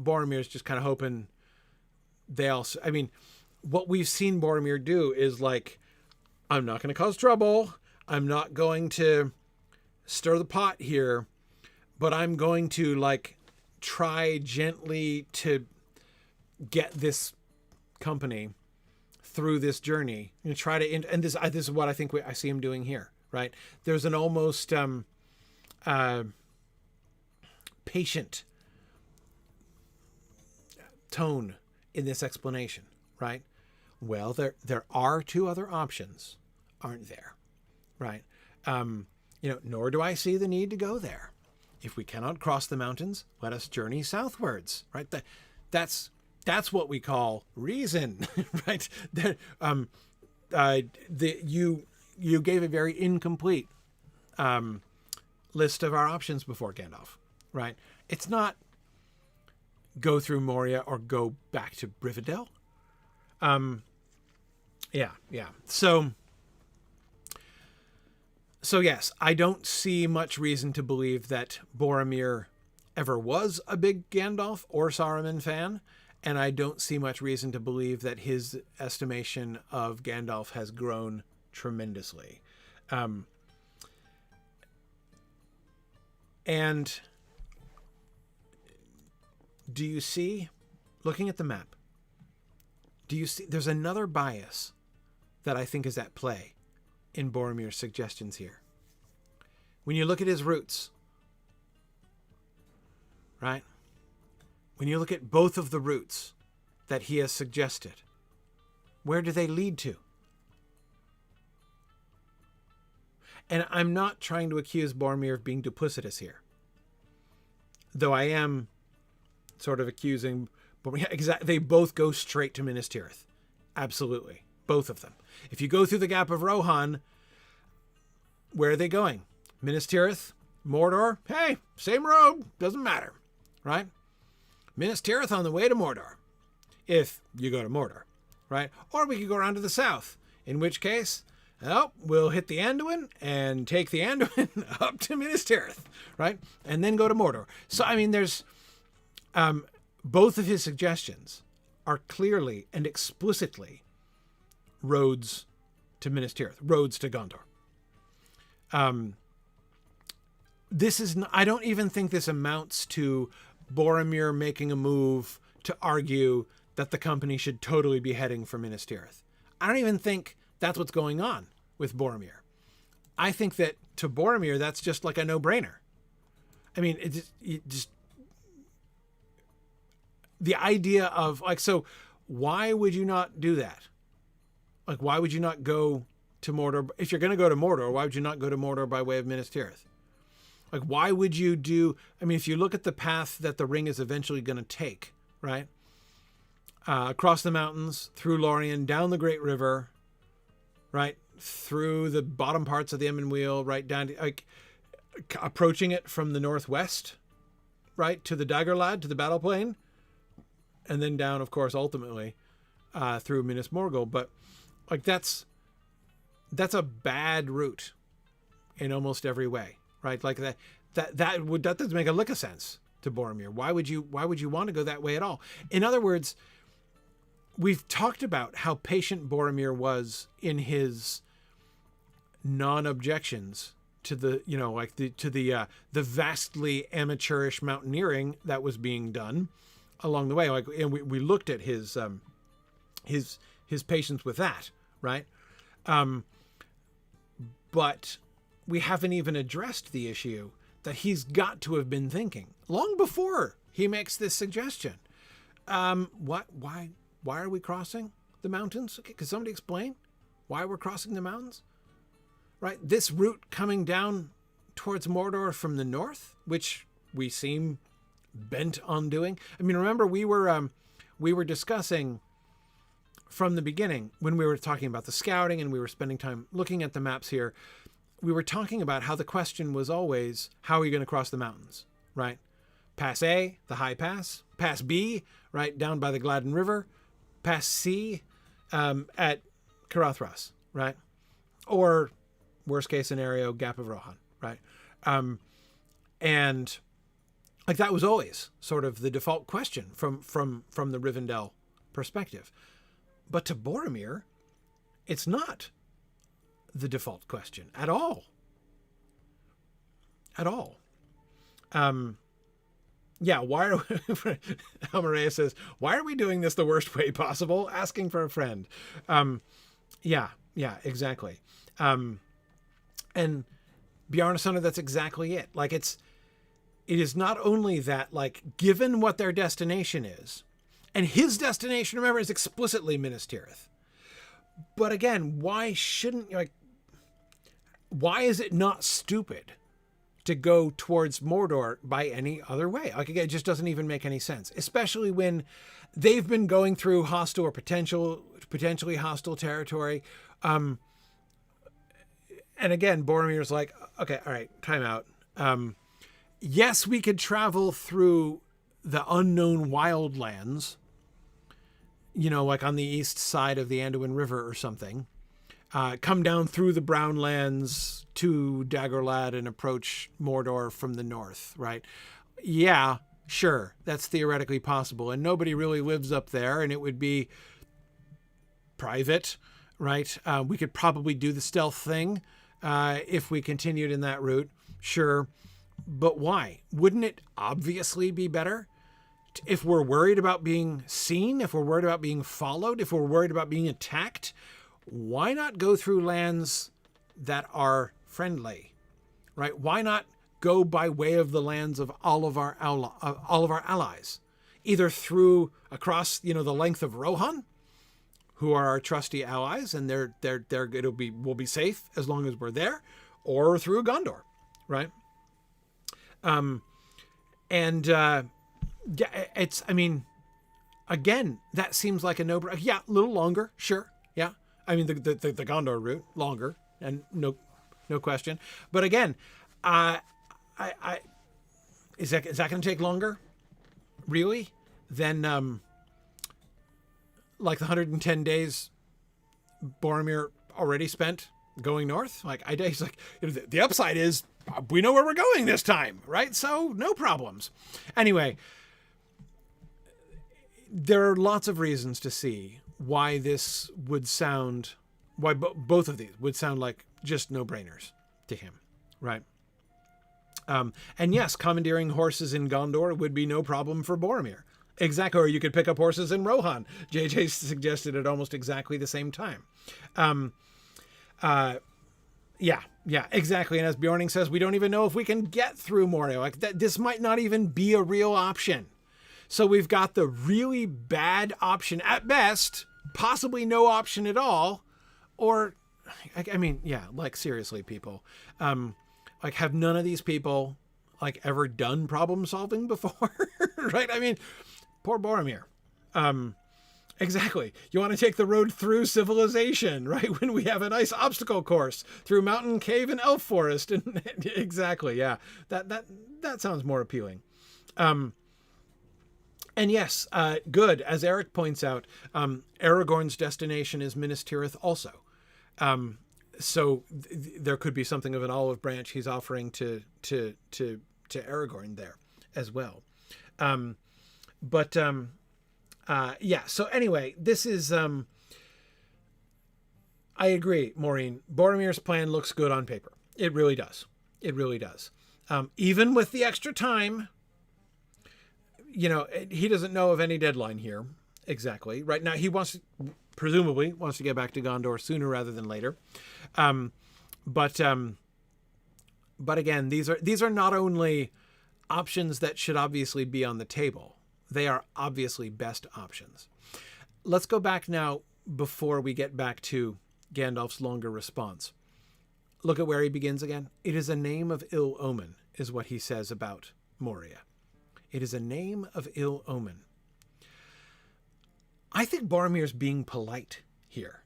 S1: Boromir's just kind of hoping what we've seen Boromir do is like, I'm not going to cause trouble. I'm not going to stir the pot here, but I'm going to try gently to get this company through this journey and try to, and this is what I think I see him doing here, right? There's an almost patient tone in this explanation, right? Well, there are two other options, aren't there? Right. Nor do I see the need to go there. If we cannot cross the mountains, let us journey southwards, right? That's what we call reason, right? You gave a very incomplete list of our options before, Gandalf, right? It's not go through Moria or go back to Rivendell. So yes, I don't see much reason to believe that Boromir ever was a big Gandalf or Saruman fan, and I don't see much reason to believe that his estimation of Gandalf has grown tremendously. And do you see, looking at the map, do you see there's another bias that I think is at play in Boromir's suggestions here? When you look at his routes, right? When you look at both of the routes that he has suggested, where do they lead to? And I'm not trying to accuse Boromir of being duplicitous here, though I am sort of accusing Boromir. Exactly, they both go straight to Minas Tirith. Absolutely. Both of them. If you go through the Gap of Rohan, where are they going? Minas Tirith, Mordor. Hey, same road. Doesn't matter, right? Minas Tirith on the way to Mordor, if you go to Mordor, right? Or we could go around to the south, in which case, we'll hit the Anduin and take the Anduin up to Minas Tirith, right? And then go to Mordor. So, there's both of his suggestions are clearly and explicitly roads to Minas Tirith, roads to Gondor. I don't even think this amounts to Boromir making a move to argue that the company should totally be heading for Minas Tirith. I don't even think that's what's going on with Boromir. I think that to Boromir, that's just like a no-brainer. It just the idea of so why would you not do that? Why would you not go to Mordor? If you're going to go to Mordor, why would you not go to Mordor by way of Minas Tirith? Why would you do... if you look at the path that the ring is eventually going to take, right? Across the mountains, through Lorien, down the Great River, right? Through the bottom parts of the Emyn Wheel, right down to... approaching it from the northwest, right? To the Dagorlad, to the battle plain. And then down, of course, ultimately, through Minas Morgul. But, that's... that's a bad route in almost every way, right? Like that doesn't make a lick of sense to Boromir. Why would you want to go that way at all? In other words, we've talked about how patient Boromir was in his non-objections to the, the vastly amateurish mountaineering that was being done along the way. Like, and we looked at his patience with that, right? But we haven't even addressed the issue that he's got to have been thinking long before he makes this suggestion. Why are we crossing the mountains? Okay, could somebody explain why we're crossing the mountains? Right, this route coming down towards Mordor from the north, which we seem bent on doing. I mean, remember we were discussing from the beginning when we were talking about the scouting and we were spending time looking at the maps here. We were talking about how the question was always, how are you going to cross the mountains, right? Pass A, the high pass. Pass B, right, down by the Gladden River. Pass C, at Carothras, right? Or worst case scenario, Gap of Rohan, right? And like that was always sort of the default question from the Rivendell perspective. But to Boromir, it's not the default question at all. At all. Yeah, why are Almaria says, why are we doing this the worst way possible? Asking for a friend. Yeah, exactly. And Bjarnason, that's exactly it. Like it is not only that, like, given what their destination is, and his destination, remember, is explicitly Minas Tirith. But again, why is it not stupid to go towards Mordor by any other way? Like, again, it just doesn't even make any sense, especially when they've been going through hostile or potentially hostile territory. And again, Boromir's like, okay, all right, time out. Yes, we could travel through the unknown wildlands, like on the east side of the Anduin River or something, come down through the Brownlands to Dagorlad and approach Mordor from the north, right? Yeah, sure, that's theoretically possible. And nobody really lives up there, and it would be private, right? We could probably do the stealth thing if we continued in that route, sure. But why? Wouldn't it obviously be better if we're worried about being seen, if we're worried about being followed, if we're worried about being attacked? Why not go through lands that are friendly, right? Why not go by way of the lands of all of our allies, either through across, the length of Rohan, who are our trusty allies, and we'll be safe as long as we're there, or through Gondor, right? Again, that seems like a no-brainer. Yeah, a little longer, sure. Yeah. I mean, the Gondor route, longer, and no question. But again, is that going to take longer? Really? Then, like the 110 days Boromir already spent going north? He's like, the upside is we know where we're going this time, right? So no problems. Anyway, there are lots of reasons to see why both of these would sound like just no-brainers to him, right? And yes, commandeering horses in Gondor would be no problem for Boromir. Exactly, or you could pick up horses in Rohan. JJ suggested at almost exactly the same time. Yeah, exactly. And as Bjorning says, we don't even know if we can get through Moria. Like this might not even be a real option. So we've got the really bad option at best, possibly no option at all, or, seriously, people, have none of these people ever done problem solving before, right? I mean, poor Boromir. Exactly. You want to take the road through civilization, right? When we have a nice obstacle course through mountain, cave, and elf forest. And exactly. Yeah. That sounds more appealing. And yes, good. As Eric points out, Aragorn's destination is Minas Tirith also. So there could be something of an olive branch he's offering to Aragorn there as well. Yeah. So anyway, this is. I agree, Maureen. Boromir's plan looks good on paper. It really does. It really does. Even with the extra time, he doesn't know of any deadline here. Exactly. Right now, he presumably wants to get back to Gondor sooner rather than later. But again, these are not only options that should obviously be on the table. They are obviously best options. Let's go back now before we get back to Gandalf's longer response. Look at where he begins again. It is a name of ill omen, is what he says about Moria. It is a name of ill omen. I think Boromir's being polite here.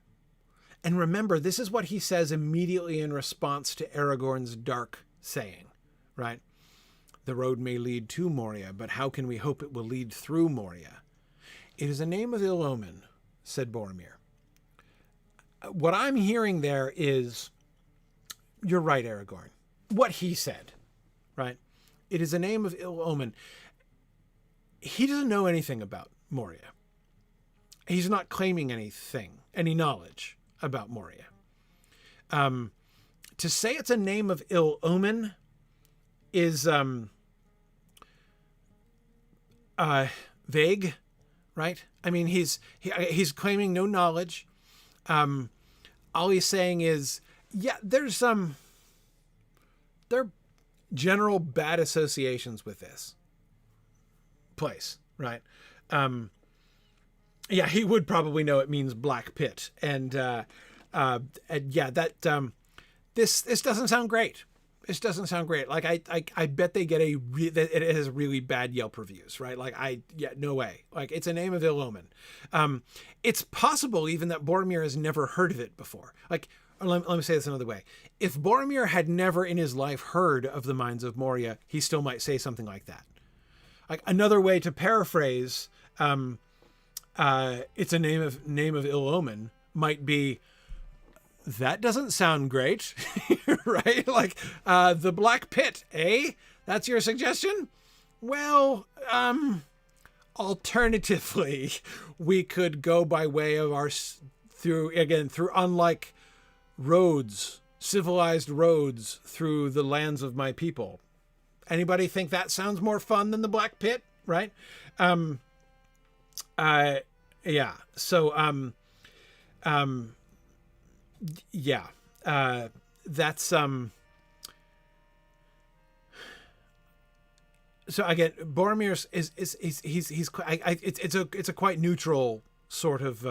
S1: And remember, this is what he says immediately in response to Aragorn's dark saying, right? The road may lead to Moria, but how can we hope it will lead through Moria? It is a name of ill omen, said Boromir. What I'm hearing there is, you're right, Aragorn. What he said, right? It is a name of ill omen. He doesn't know anything about Moria. He's not claiming any knowledge about Moria. To say it's a name of ill omen is vague, right? I mean, he's claiming no knowledge. All he's saying is, yeah, there are general bad associations with this place, right? Yeah, he would probably know it means black pit, and yeah, that this doesn't sound great. This doesn't sound great. Like I bet they get it has really bad Yelp reviews, right? Like no way. Like it's a name of ill omen. It's possible even that Boromir has never heard of it before. Like let me say this another way. If Boromir had never in his life heard of the Mines of Moria, he still might say something like that. Like another way to paraphrase, it's a name of ill omen might be, that doesn't sound great, right? Like, the Black Pit, eh? That's your suggestion? Well, alternatively, we could go by way of through unlike roads, civilized roads through the lands of my people. Anybody think that sounds more fun than the Black Pit, right? Yeah. So, yeah, that's, so again, Boromir's it's a quite neutral sort of,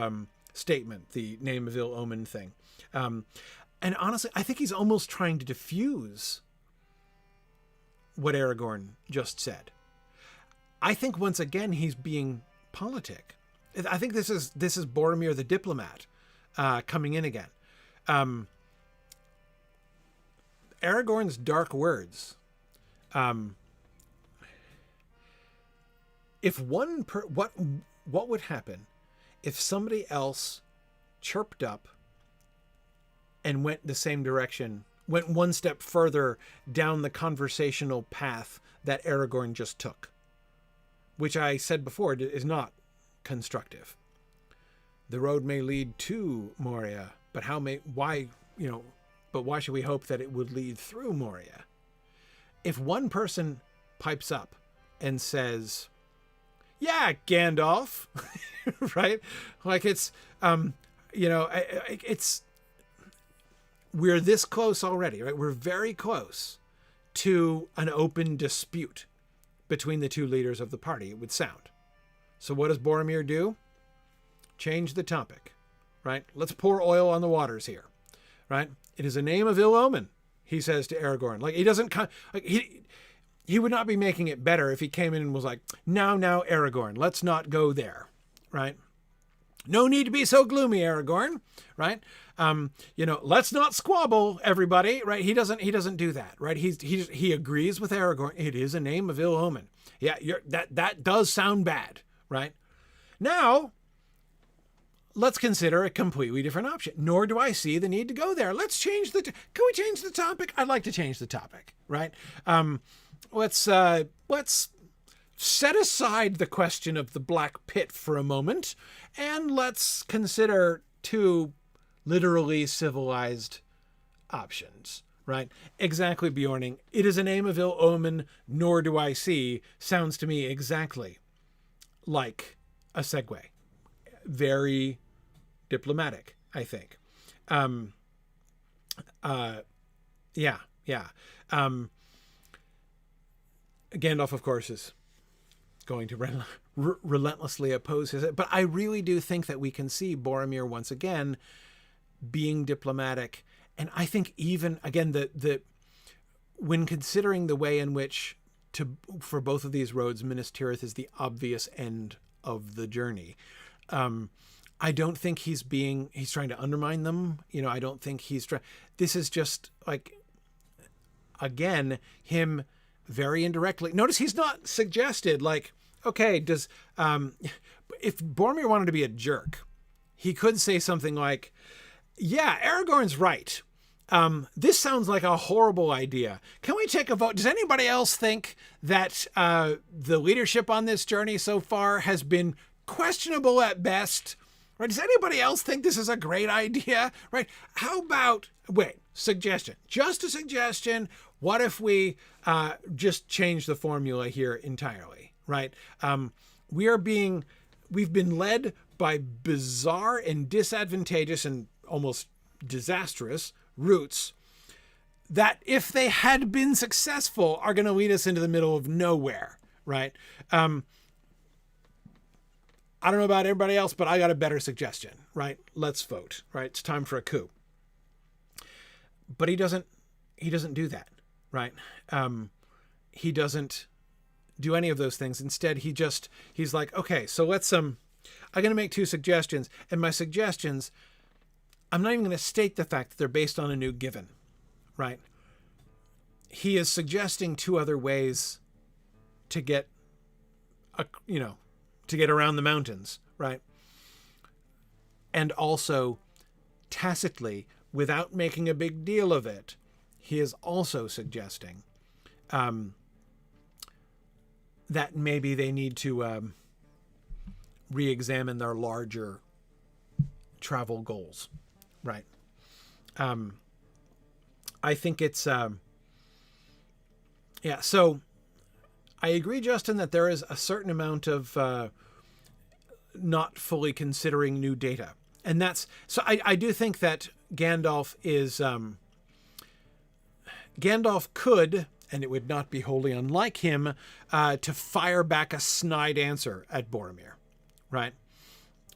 S1: statement, the name of ill omen thing. And honestly, I think he's almost trying to diffuse what Aragorn just said. I think once again, he's being politic. I think this is Boromir the diplomat, coming in again. Aragorn's dark words. What would happen if somebody else chirped up and went the same direction, went one step further down the conversational path that Aragorn just took, which I said before is not constructive. The road may lead to Moria, but why should we hope that it would lead through Moria? If one person pipes up and says, yeah, Gandalf, right? Like it's, we're this close already, right? We're very close to an open dispute between the two leaders of the party, it would sound. So what does Boromir do? Change the topic, right? Let's pour oil on the waters here, right? It is a name of ill omen, he says to Aragorn. Like he doesn't, he would not be making it better if he came in and was like, now, Aragorn, let's not go there, right? No need to be so gloomy, Aragorn, right? Let's not squabble, everybody, right? He doesn't do that, right? He agrees with Aragorn. It is a name of ill omen. Yeah, that does sound bad, right? Now, let's consider a completely different option. Nor do I see the need to go there. Let's change can we change the topic? I'd like to change the topic, right? Let's set aside the question of the Black Pit for a moment, and let's consider two literally civilized options, right? Exactly, Bjorning. It is a name of ill omen, nor do I see, sounds to me exactly like a segue. Very diplomatic, I think. Yeah. Gandalf, of course, is going to relentlessly oppose his, but I really do think that we can see Boromir once again being diplomatic. And I think even again, when considering the way in which for both of these roads, Minas Tirith is the obvious end of the journey. I don't think he's trying to undermine them. I don't think this is just like, again, him very indirectly. Notice he's not suggested like, okay, if Boromir wanted to be a jerk, he could say something like, yeah, Aragorn's right. This sounds like a horrible idea. Can we take a vote? Does anybody else think that the leadership on this journey so far has been questionable at best? Right? Does anybody else think this is a great idea? Right? How about, suggestion, just a suggestion. What if we just change the formula here entirely? Right? We've been led by bizarre and disadvantageous and almost disastrous routes that, if they had been successful, are going to lead us into the middle of nowhere, right? I don't know about everybody else, but I got a better suggestion, right? Let's vote, right? It's time for a coup. But he doesn't do that, right? He doesn't do any of those things. Instead, he's like, okay, so let's, I'm going to make two suggestions, and my suggestions, I'm not even going to state the fact that they're based on a new given, right? He is suggesting two other ways to get around the mountains, right? And also, tacitly, without making a big deal of it, he is also suggesting that maybe they need to re-examine their larger travel goals, right? I think it's so I agree, Justin, that there is a certain amount of not fully considering new data. And I do think that Gandalf could, and it would not be wholly unlike him, to fire back a snide answer at Boromir, right?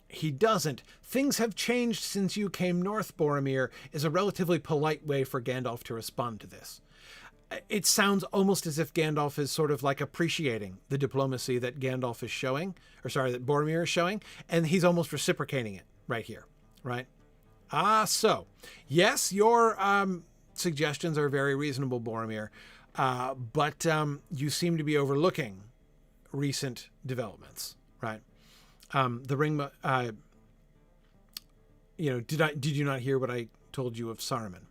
S1: He doesn't. Things have changed since you came north, Boromir, is a relatively polite way for Gandalf to respond to this. It sounds almost as if Gandalf is sort of like appreciating the diplomacy that that Boromir is showing, and he's almost reciprocating it right here, right? So, yes, your suggestions are very reasonable, Boromir, but you seem to be overlooking recent developments, right? The ring, did you not hear what I told you of Saruman?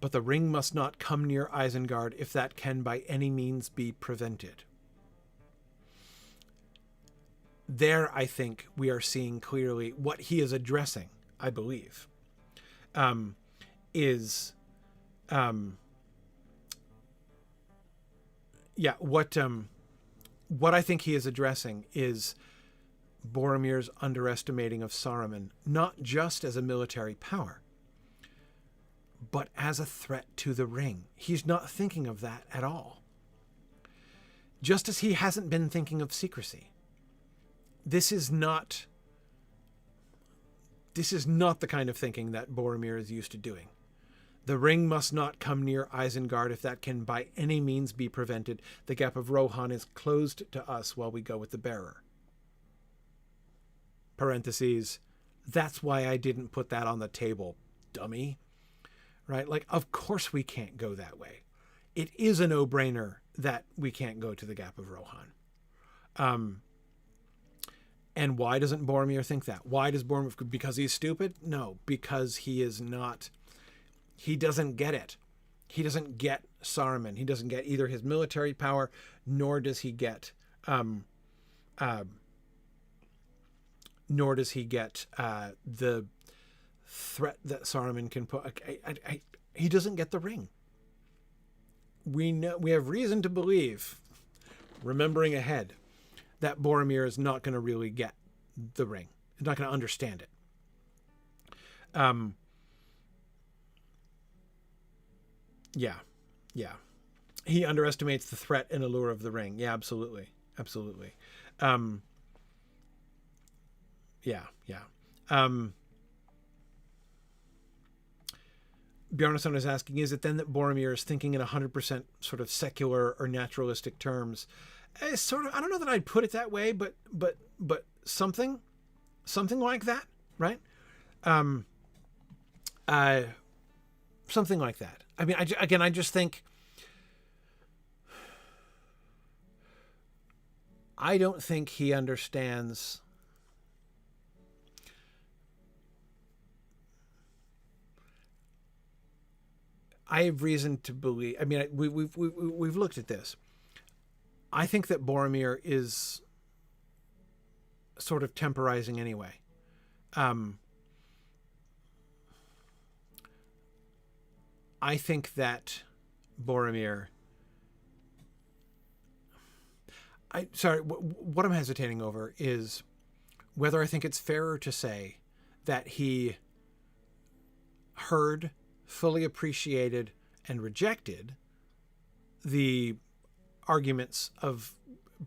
S1: But the ring must not come near Isengard if that can by any means be prevented. There, I think we are seeing clearly what he is addressing, I believe, what I think he is addressing is Boromir's underestimating of Saruman, not just as a military power, but as a threat to the ring. He's not thinking of that at all. Just as he hasn't been thinking of secrecy. This is not the kind of thinking that Boromir is used to doing. The ring must not come near Isengard if that can by any means be prevented. The gap of Rohan is closed to us while we go with the bearer. Parentheses, that's why I didn't put that on the table, dummy. Right? Like, of course we can't go that way. It is a no-brainer that we can't go to the Gap of Rohan. And why doesn't Boromir think that? Why does Boromir? Because he's stupid? No, because he is not. He doesn't get it. He doesn't get Saruman. He doesn't get either his military power, nor does he get. Nor does he get the threat that Saruman can put. He doesn't get the ring. We have reason to believe, remembering ahead, that Boromir is not going to really get the ring. He's not going to understand it. Yeah. He underestimates the threat and allure of the ring. Yeah, absolutely. Yeah. Bjarnason is asking, is it then that Boromir is thinking in 100% sort of secular or naturalistic terms? Sort of, I don't know that I'd put it that way, but something like that, right? Something like that. I mean, I just think, I don't think he understands. I have reason to believe. I mean, we've looked at this. I think that Boromir is sort of temporizing anyway. I think that Boromir. What I'm hesitating over is whether I think it's fairer to say that he heard, fully appreciated, and rejected the arguments of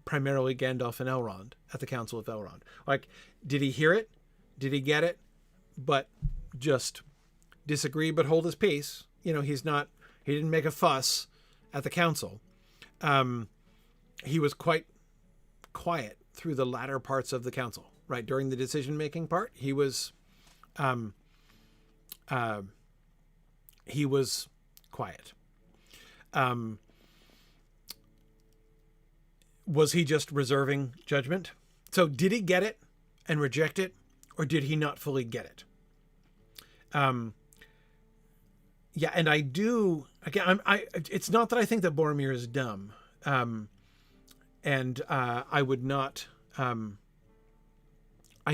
S1: primarily Gandalf and Elrond at the Council of Elrond. Like, did he hear it? Did he get it? But just disagree, but hold his peace. He didn't make a fuss at the council. He was quite quiet through the latter parts of the council, right? During the decision-making part, he was quiet. Was he just reserving judgment? So did he get it and reject it, or did he not fully get it? Yeah, and I do, again, it's not that I think that Boromir is dumb. I would not, I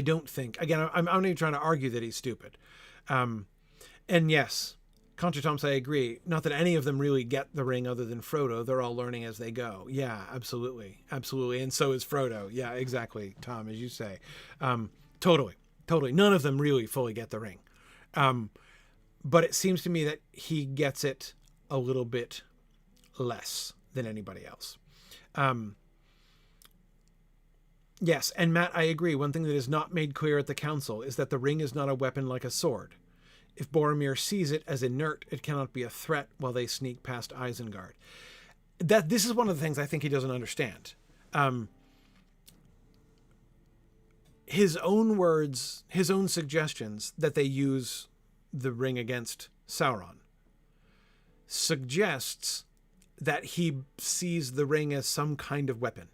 S1: don't think, again, I'm not even trying to argue that he's stupid. And yes, Contra Thomas, I agree. Not that any of them really get the ring other than Frodo. They're all learning as they go. Yeah, absolutely. And so is Frodo. Yeah, exactly, Tom, as you say. Totally. None of them really fully get the ring. But it seems to me that he gets it a little bit less than anybody else. Yes, and Matt, I agree. One thing that is not made clear at the council is that the ring is not a weapon like a sword. If Boromir sees it as inert, it cannot be a threat while they sneak past Isengard. This is one of the things I think he doesn't understand. His own words, his own suggestions that they use the ring against Sauron suggests that he sees the ring as some kind of weapon,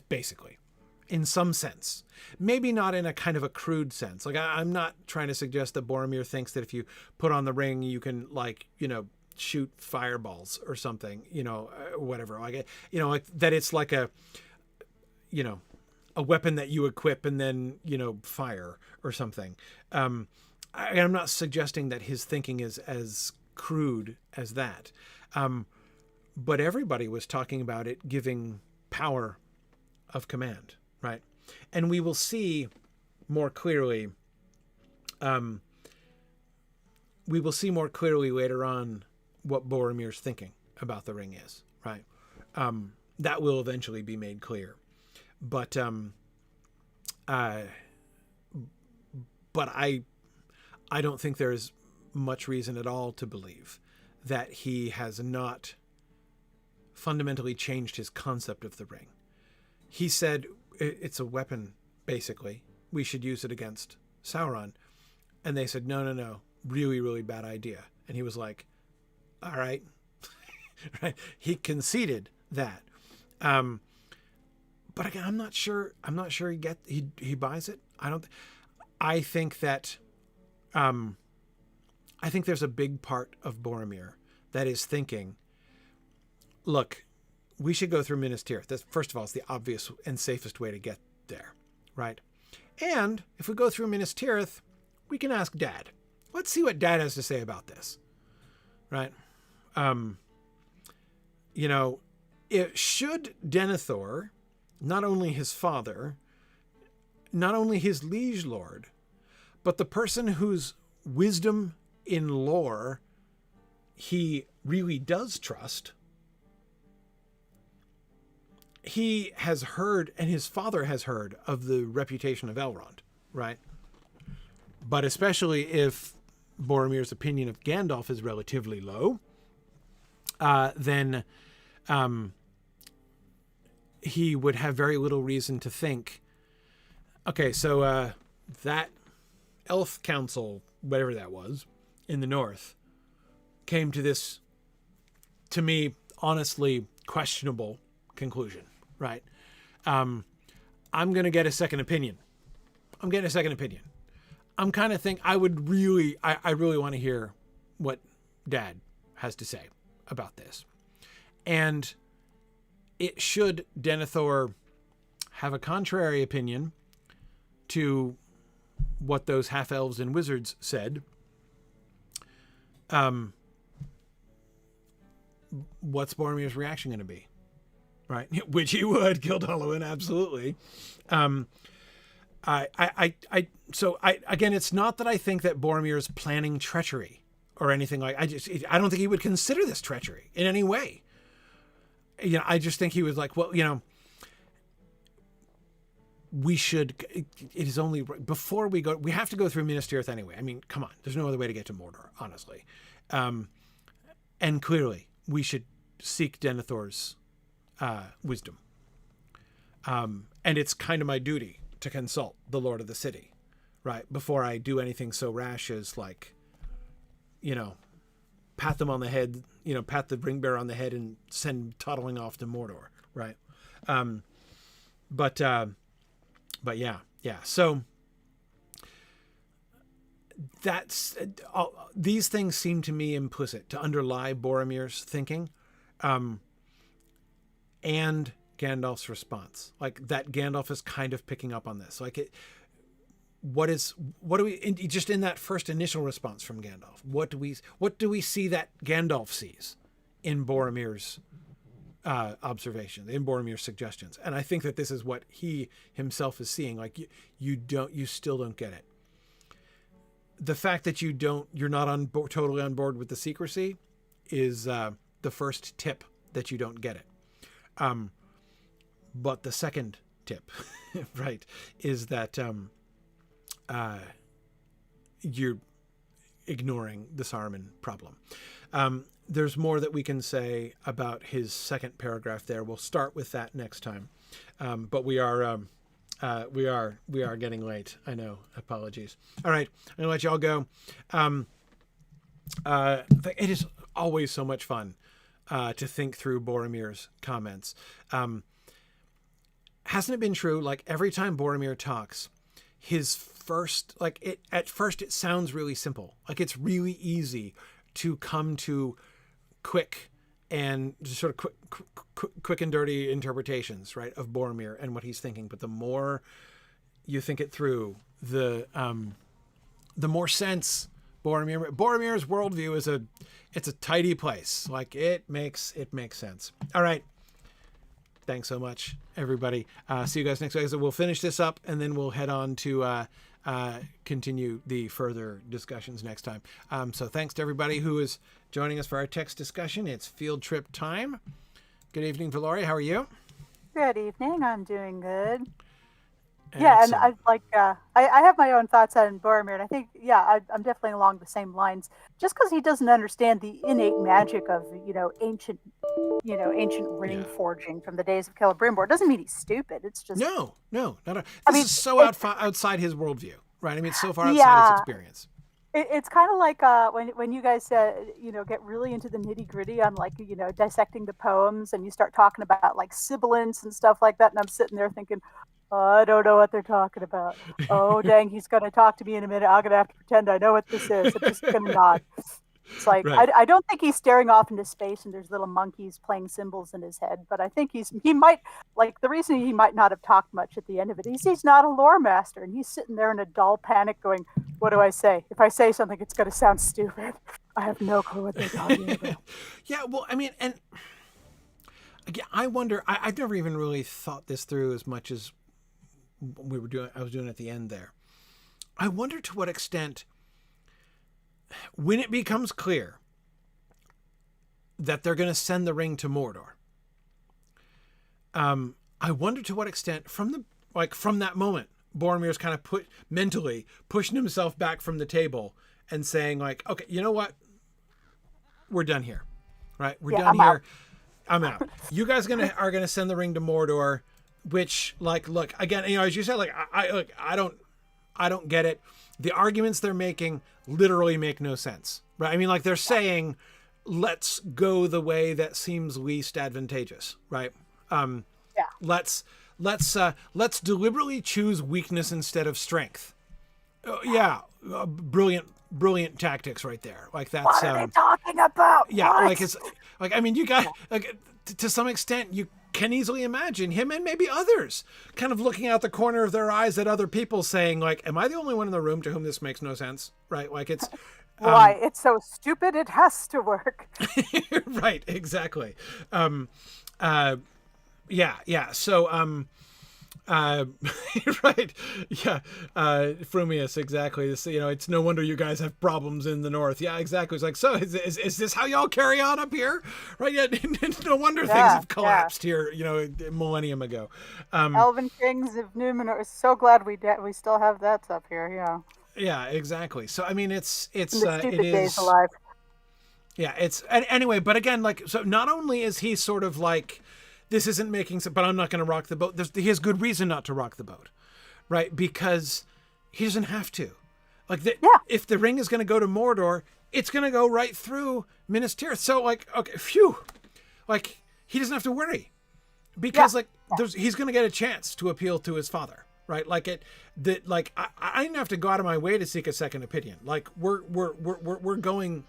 S1: basically, in some sense. Maybe not in a kind of a crude sense. Like, I'm not trying to suggest that Boromir thinks that if you put on the ring, you can, shoot fireballs or something, whatever. Like that it's like a weapon that you equip and then, fire or something. I'm not suggesting that his thinking is as crude as that. But everybody was talking about it giving power of command, right? And we will see more clearly. We will see more clearly later on what Boromir's thinking about the ring is, right? That will eventually be made clear. But I don't think there's much reason at all to believe that he has not fundamentally changed his concept of the ring. He said it's a weapon, basically. We should use it against Sauron. And they said, no, really, really bad idea. And he was like, all right. Right? He conceded that. but again, I'm not sure he buys it. I think that, I think there's a big part of Boromir that is thinking, look, we should go through Minas Tirith. That's, first of all, it's the obvious and safest way to get there, right? And if we go through Minas Tirith, we can ask Dad. Let's see what Dad has to say about this, right? Should Denethor, not only his father, not only his liege lord, but the person whose wisdom in lore he really does trust, he has heard, and his father has heard, of the reputation of Elrond, right? But especially if Boromir's opinion of Gandalf is relatively low, then he would have very little reason to think, okay, so that elf council, whatever that was, in the north, came to this, to me, honestly questionable conclusion, right? I'm going to get a second opinion. I'm getting a second opinion. I'm kind of think I really want to hear what Dad has to say about this. And should Denethor have a contrary opinion to what those half-elves and wizards said, what's Boromir's reaction going to be? Right? Which he would, Gildaloin, absolutely. Again, it's not that I think that Boromir is planning treachery or anything like. I don't think he would consider this treachery in any way. I just think he was like, well, we should. It is only before we go. We have to go through Minas Tirith anyway. I mean, come on. There's no other way to get to Mordor, honestly. And clearly, we should seek Denethor's wisdom. And it's kind of my duty to consult the Lord of the City, right? Before I do anything so rash as pat them on the head, pat the ring bearer on the head and send toddling off to Mordor, right? But yeah. So that's these things seem to me implicit to underlie Boromir's thinking, and Gandalf's response, like that Gandalf is kind of picking up on this. Like what do we just in that first initial response from Gandalf? What do we see that Gandalf sees in Boromir's observation, in Boromir's suggestions? And I think that this is what he himself is seeing. Like you still don't get it. The fact that you're not totally on board with the secrecy is the first tip that you don't get it. But the second tip, right, is that you're ignoring the Saruman problem. There's more that we can say about his second paragraph there. We'll start with that next time. But we are getting late. I know. Apologies. All right. I'm going to let you all go. It is always so much fun to think through Boromir's comments. Hasn't it been true? Like every time Boromir talks, his first, at first it sounds really simple. Like it's really easy to come to quick and sort of quick and dirty interpretations, right, of Boromir and what he's thinking. But the more you think it through, the more sense Boromir's worldview it's a tidy place. Like it makes sense. All right. Thanks so much, everybody. See you guys next week. So we'll finish this up and then we'll head on to continue the further discussions next time. So thanks to everybody who is joining us for our text discussion. It's field trip time. Good evening, Valoria. How are you?
S2: Good evening. I'm doing good.
S1: Excellent.
S2: Yeah, and I have my own thoughts on Boromir, and I think, I'm definitely along the same lines. Just because he doesn't understand the innate magic of, ancient ring forging from the days of Celebrimbor doesn't mean he's stupid. It's just
S1: no, not. This is so outside his worldview, right? I mean, it's so far outside his experience.
S2: It's kind of like when you guys get really into the nitty gritty on like dissecting the poems, and you start talking about like sibilants and stuff like that, and I'm sitting there thinking, oh, I don't know what they're talking about. Oh dang, he's gonna talk to me in a minute. I'm gonna have to pretend I know what this is. I'm just gonna nod. It's like
S1: Right.
S2: I don't think he's staring off into space and there's little monkeys playing cymbals in his head, but I think he might, like, the reason he might not have talked much at the end of it is he's not a lore master, and he's sitting there in a dull panic going, what do I say? If I say something, it's going to sound stupid. I have no clue what they're talking about.
S1: Yeah, well, I mean, and again, I wonder. I've never even really thought this through as much as I was doing at the end there. I wonder to what extent, when it becomes clear that they're going to send the ring to Mordor, I wonder to what extent from that moment, Boromir's kind of mentally pushing himself back from the table and saying like, okay, you know what? We're done here, right? We're done here. I'm out. You guys are gonna send the ring to Mordor, which, like, look again, as you said, like, I don't get it. The arguments they're making literally make no sense, right? I mean, like, they're saying, let's go the way that seems least advantageous, right? Let's deliberately choose weakness instead of strength. Brilliant tactics right there. Like, that's
S2: what are they talking about?
S1: Yeah,
S2: what?
S1: like, it's like, I mean, you got like, to some extent you can easily imagine him and maybe others kind of looking out the corner of their eyes at other people saying like, am I the only one in the room to whom this makes no sense? Right? Like, it's
S2: why it's so stupid it has to work.
S1: Right, exactly. Yeah. So right. Yeah. Frumius, exactly. This, it's no wonder you guys have problems in the north. Yeah, exactly. It's like, so is this how y'all carry on up here? Right. Yeah. No wonder things have collapsed here, a millennium ago.
S2: Elven Kings of Numenor. So glad we still have that up here. Yeah.
S1: Yeah, exactly. So, I mean, the
S2: stupid days alive.
S1: Yeah. Anyway, but again, like, so not only is he sort of like, this isn't making sense, but I'm not going to rock the boat. He has good reason not to rock the boat, right? Because he doesn't have to. Like, if the ring is going to go to Mordor, it's going to go right through Minas Tirith. So, like, okay, phew. Like, he doesn't have to worry. Because, he's going to get a chance to appeal to his father, right? Like, I didn't have to go out of my way to seek a second opinion. Like, we're going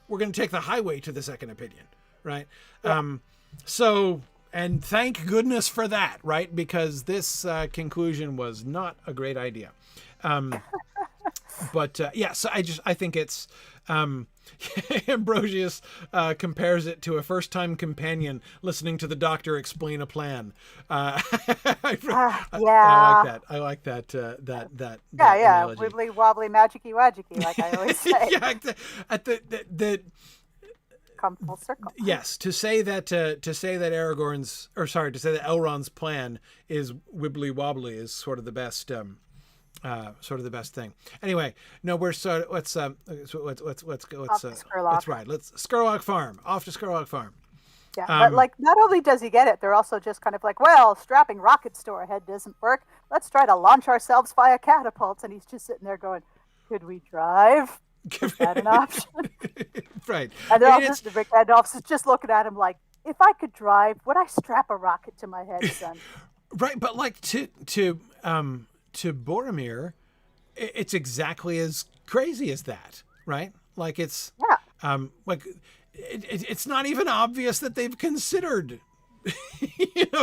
S1: to take the highway to the second opinion, right? Yeah. So... And thank goodness for that, right? Because this conclusion was not a great idea. But so I think it's Ambrosius compares it to a first-time companion listening to the doctor explain a plan. I like that. That analogy.
S2: Wibbly wobbly magicy wagicky, like I always say.
S1: Yeah, at the
S2: come full circle.
S1: Yes, to say that Elrond's plan is wibbly wobbly is sort of the best thing. Anyway, no, let's go. Let's ride. Let's Skurlock Farm. Off to Skurlock Farm.
S2: Yeah, but like, not only does he get it, they're also just kind of like, well, strapping rockets to our head doesn't work. Let's try to launch ourselves via catapults. And he's just sitting there going, could we drive? Is that an option?
S1: Right.
S2: And the Rick Gandalf's is just looking at him like, if I could drive, would I strap a rocket to my head, son?
S1: Right, but like to Boromir, it's exactly as crazy as that, right? Like, it's like it's not even obvious that they've considered.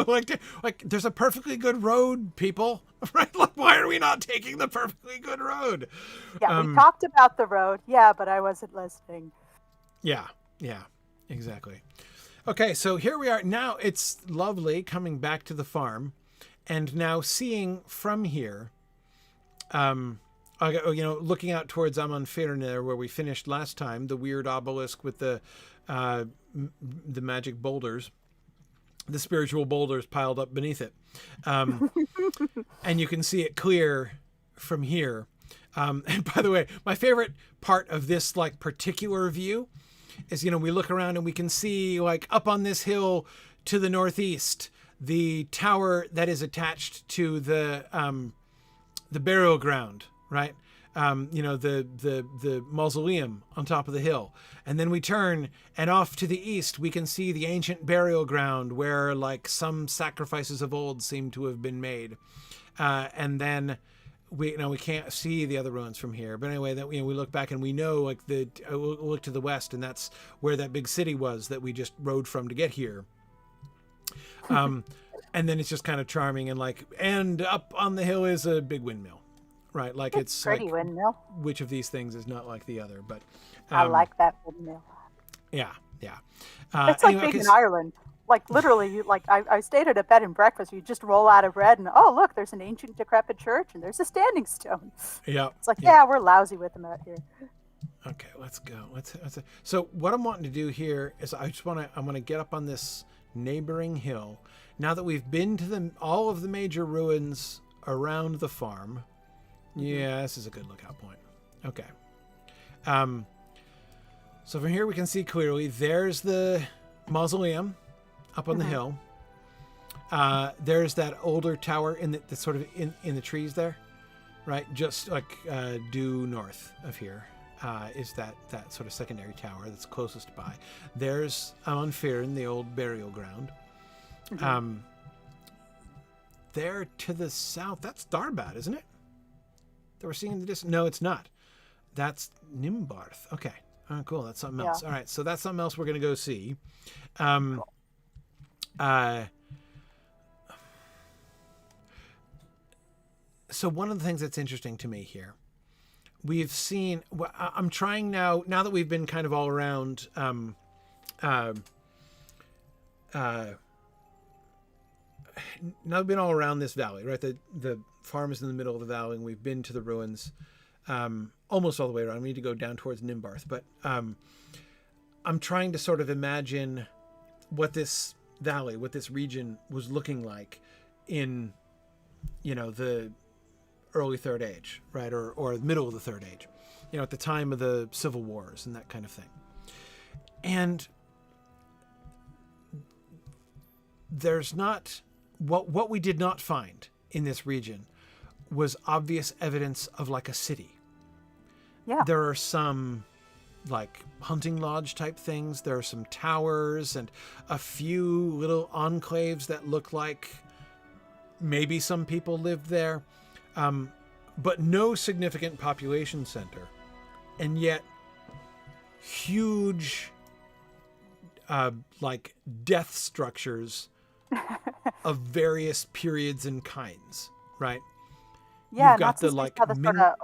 S1: Like there's a perfectly good road, people, right? Like, why are we not taking the perfectly good road?
S2: Yeah, we talked about the road, but I wasn't listening.
S1: Yeah, exactly. Okay, so here we are. Now it's lovely coming back to the farm, and now seeing from here, looking out towards Amanfirnir, where we finished last time, the weird obelisk with the magic boulders. The spiritual boulders piled up beneath it. And you can see it clear from here. And by the way, my favorite part of this like particular view is, we look around and we can see, like, up on this hill to the northeast, the tower that is attached to the burial ground right? The mausoleum on top of the hill. And then we turn, and off to the east, we can see the ancient burial ground where like some sacrifices of old seem to have been made. And then we can't see the other ruins from here. But anyway, that we look back and we know like we'll look to the west, and that's where that big city was that we just rode from to get here. And then it's just kind of charming and up on the hill is a big windmill. Right, like it's
S2: pretty
S1: like,
S2: windmill.
S1: Which of these things is not like the other? But
S2: I like that windmill.
S1: Yeah.
S2: It's like being in Ireland. Like literally, I stayed at a bed and breakfast. You just roll out of bed and look, there's an ancient decrepit church and there's a standing stone.
S1: Yeah,
S2: it's like we're lousy with them out here.
S1: Okay, let's go. So what I'm wanting to do here is I'm going to get up on this neighboring hill. Now that we've been to all of the major ruins around the farm. Yeah, this is a good lookout point. Okay. So from here we can see clearly there's the mausoleum up on the hill. There's that older tower that's sort of in the trees there, right? Just like due north of here is that sort of secondary tower that's closest by. There's An Fearin, the old burial ground. There to the south, that's Darbad, isn't it? That we're seeing in the distance. No, it's not. That's Nimbarth. Okay. Oh, cool. That's something else. All right. So that's something else we're going to go see.
S2: Cool.
S1: So one of the things that's interesting to me here, we've seen, I'm trying now that we've been kind of all around, now we've been all around this valley, right? The farm is in the middle of the valley, and we've been to the ruins almost all the way around. We need to go down towards Nimbarth, but I'm trying to sort of imagine what this valley, what this region was looking like in, the early Third Age, right? Or the middle of the Third Age, at the time of the civil wars and that kind of thing. And there's not, what we did not find in this region was obvious evidence of like a city.
S2: Yeah.
S1: There are some like hunting lodge type things. There are some towers and a few little enclaves that look like maybe some people lived there, but no significant population center. And yet huge like death structures of various periods and kinds, right?
S2: Yeah, you've got the sort of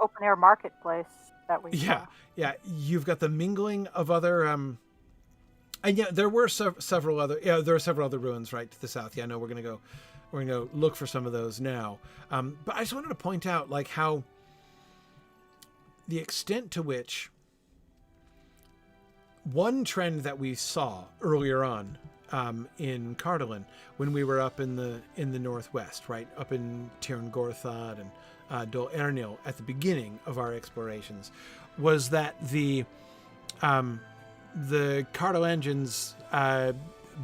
S2: open air marketplace that we saw.
S1: Yeah. You've got the mingling of other, and there were several other. Yeah, there are several other ruins right to the south. Yeah, no, we're gonna go look for some of those now. But I just wanted to point out like how the extent to which one trend that we saw earlier on in Cardolan when we were up in the northwest, right up in Tirn Gorthad and Dol Ernil at the beginning of our explorations, was that the Cardolangians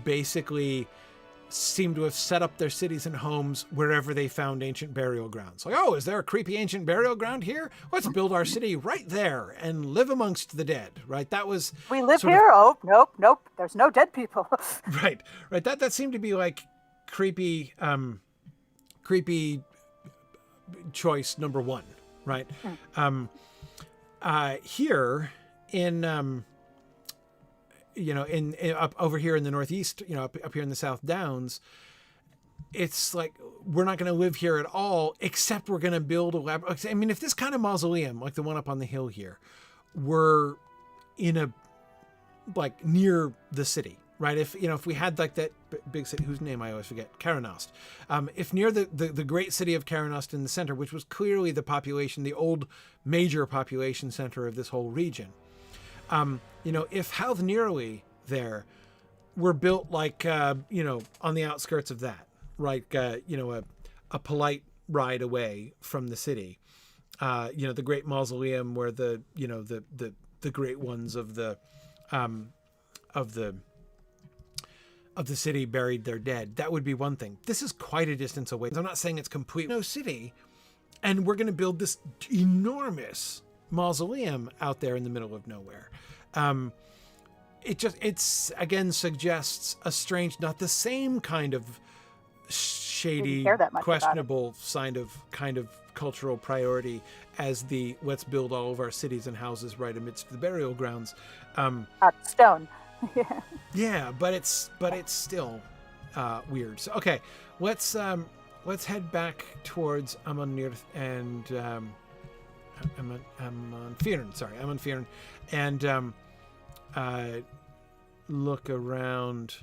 S1: basically seem to have set up their cities and homes wherever they found ancient burial grounds. Like, is there a creepy ancient burial ground here? Let's build our city right there and live amongst the dead, right? That was...
S2: We live here? Oh, nope. There's no dead people.
S1: Right. That seemed to be like creepy choice number one, right? Here in... in up over here in the northeast, up here in the South Downs, it's like we're not going to live here at all, except we're going to build I mean, if this kind of mausoleum, like the one up on the hill here, were in a like near the city, right? If we had like that big city whose name I always forget, Karanost, if near the great city of Karanost in the center, which was clearly the old major population center of this whole region. If Howth Nearly there were built like, on the outskirts of that, right? A polite ride away from the city, the great mausoleum where the great ones of the city buried their dead. That would be one thing. This is quite a distance away. I'm not saying it's complete. No city and we're going to build this enormous mausoleum out there in the middle of nowhere. It's again suggests a strange, not the same kind of shady, questionable kind of cultural priority as the let's build all of our cities and houses right amidst the burial grounds.
S2: Stone.
S1: Yeah, but it's still weird. So okay, let's head back towards Amonir and Amonfirn, and look around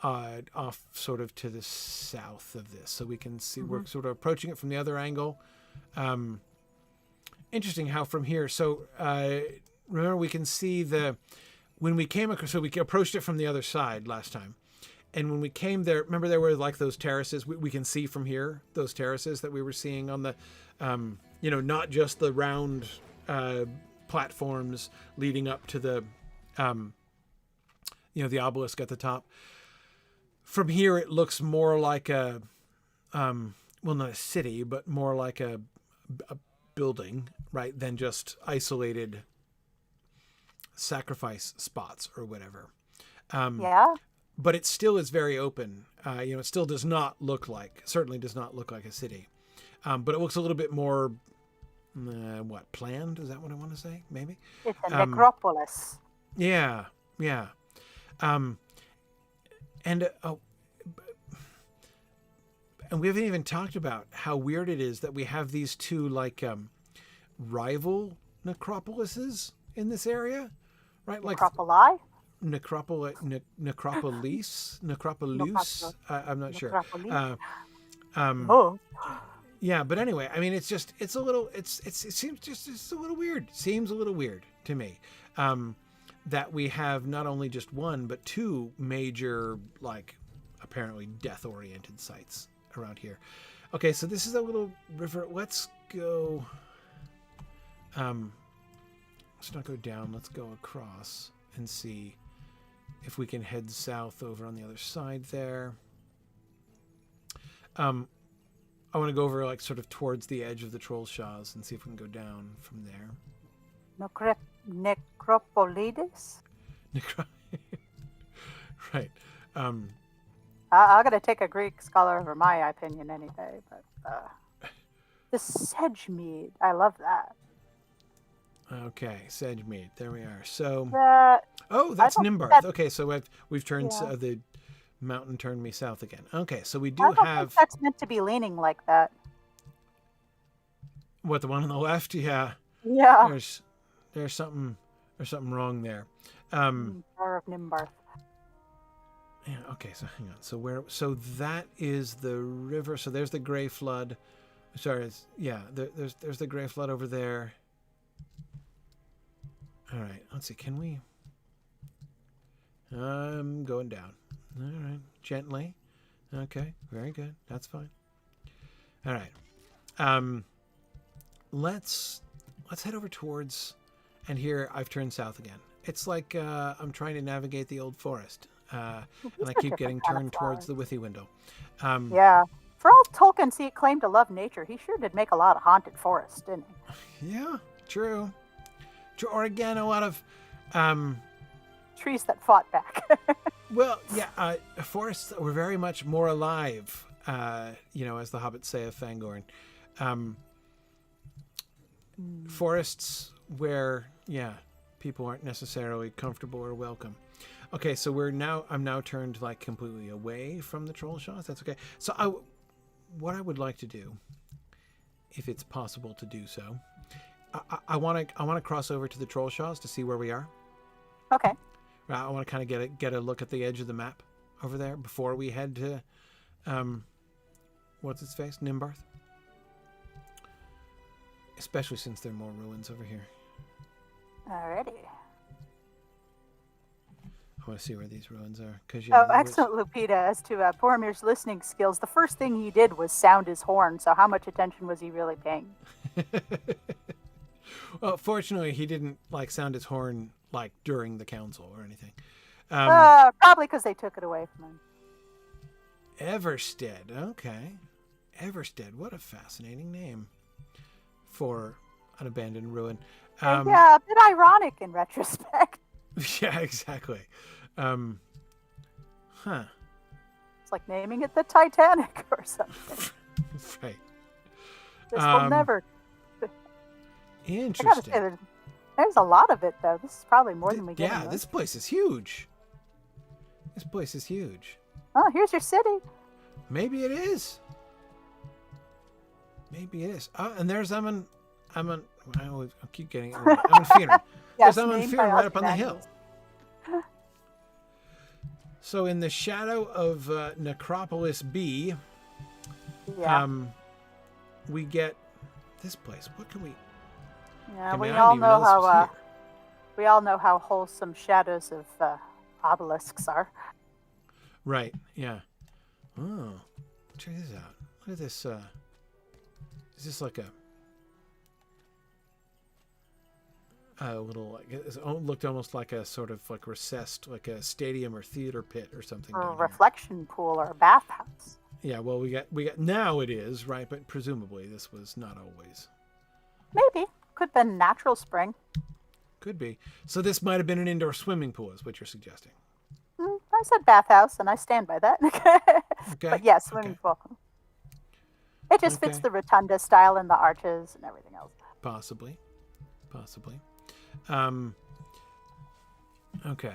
S1: off sort of to the south of this, so we can see we're sort of approaching it from the other angle. Interesting how from here. So remember, we can see when we came across, so we approached it from the other side last time. And when we came there, remember there were like those terraces we can see from here, those terraces that we were seeing on the, not just the round platforms leading up to the, the obelisk at the top. From here, it looks more like a, not a city, but more like a building, right, than just isolated sacrifice spots or whatever. But it still is very open. It still certainly does not look like a city. But it looks a little bit more, planned? Is that what I want to say? Maybe?
S2: It's a necropolis.
S1: Yeah. And we haven't even talked about how weird it is that we have these two rival necropolises in this area, right?
S2: Necropoli?
S1: Necropolis. I'm not sure. Yeah, but anyway, I mean, it seems just a little weird. Seems a little weird to me that we have not only just one but two major, apparently death-oriented sites around here. Okay, so this is a little river. Let's go. Let's not go down. Let's go across and see if we can head south over on the other side there. I want to go over sort of towards the edge of the Troll Shaws and see if we can go down from there.
S2: Necropolides?
S1: Right.
S2: I'm going to take a Greek scholar over my opinion any day, but the Sedgemead, I love that.
S1: Okay, Sedgemead. There we are. So, that's Nimbarth. Okay, so we've turned the mountain turned me south again. Okay, so we do
S2: I don't
S1: have.
S2: think that's meant to be leaning like that.
S1: What, the one on the left? Yeah.
S2: Yeah.
S1: There's something wrong there.
S2: Power of Nimbarth.
S1: Yeah. Okay. So hang on. So that is the river. So there's the Grey Flood. Sorry. There's the Grey Flood over there. All right. Let's see. Can we? I'm going down. All right. Gently. Okay. Very good. That's fine. All right. Let's head over towards, and here I've turned south again. It's like I'm trying to navigate the old forest, and I keep getting turned towards the Withy window.
S2: Yeah. For all Tolkien's claim to love nature, he sure did make a lot of haunted forests, didn't he?
S1: Yeah, true. Or again, a lot of
S2: trees that fought back.
S1: Well, yeah, forests that were very much more alive, as the hobbits say of Fangorn. Forests where, people aren't necessarily comfortable or welcome. Okay, so I'm now turned completely away from the Troll Shaws. That's okay. So what I would like to do, if it's possible to do so, I want to cross over to the Troll Shaws to see where we are.
S2: Okay.
S1: I want to kind of get a look at the edge of the map over there before we head to, what's its face? Nimbarth. Especially since there are more ruins over here.
S2: Alrighty.
S1: I want to see where these ruins are.
S2: Excellent, Lupita. As to Boromir's listening skills, the first thing he did was sound his horn, so how much attention was he really paying?
S1: Well, fortunately, he didn't sound his horn during the council or anything.
S2: Probably because they took it away from him.
S1: Everstead, okay. Everstead. What a fascinating name for an abandoned ruin.
S2: Yeah, a bit ironic in retrospect.
S1: Yeah, exactly. Huh.
S2: It's like naming it the Titanic or something.
S1: Right.
S2: This will never. I gotta
S1: Interesting.
S2: say, there's a lot of it though. This is probably more than we get.
S1: Yeah, this place is huge. This place is huge.
S2: Oh, here's your city.
S1: Maybe it is. Maybe it is. Oh, and there's I keep getting it wrong. Amanfirin.
S2: Yes,
S1: There's
S2: named by
S1: Amanfirin right up on the
S2: Ozymandias.
S1: hill. So in the shadow of Necropolis B,
S2: Yeah.
S1: we get this place. What can we?
S2: Yeah,
S1: I
S2: we
S1: mean, I
S2: all
S1: didn't even know
S2: know
S1: this was
S2: how
S1: here.
S2: we all know how wholesome shadows of obelisks are.
S1: Right. Yeah. Oh, check this out. Look at this. Is this like a little? Like, it looked almost like a sort of like recessed, like a stadium or theater pit or something.
S2: Or a
S1: Down here.
S2: reflection pool or a bathhouse.
S1: Yeah. Well, we got now it is right, but presumably this was not always.
S2: Maybe. Could have been natural spring.
S1: Could be. So this might have been an indoor swimming pool, is what you're suggesting.
S2: I said bathhouse, and I stand by that.
S1: Okay.
S2: But yes, swimming pool. It just fits
S1: Okay.
S2: the rotunda style and the arches and everything else.
S1: Possibly. Okay.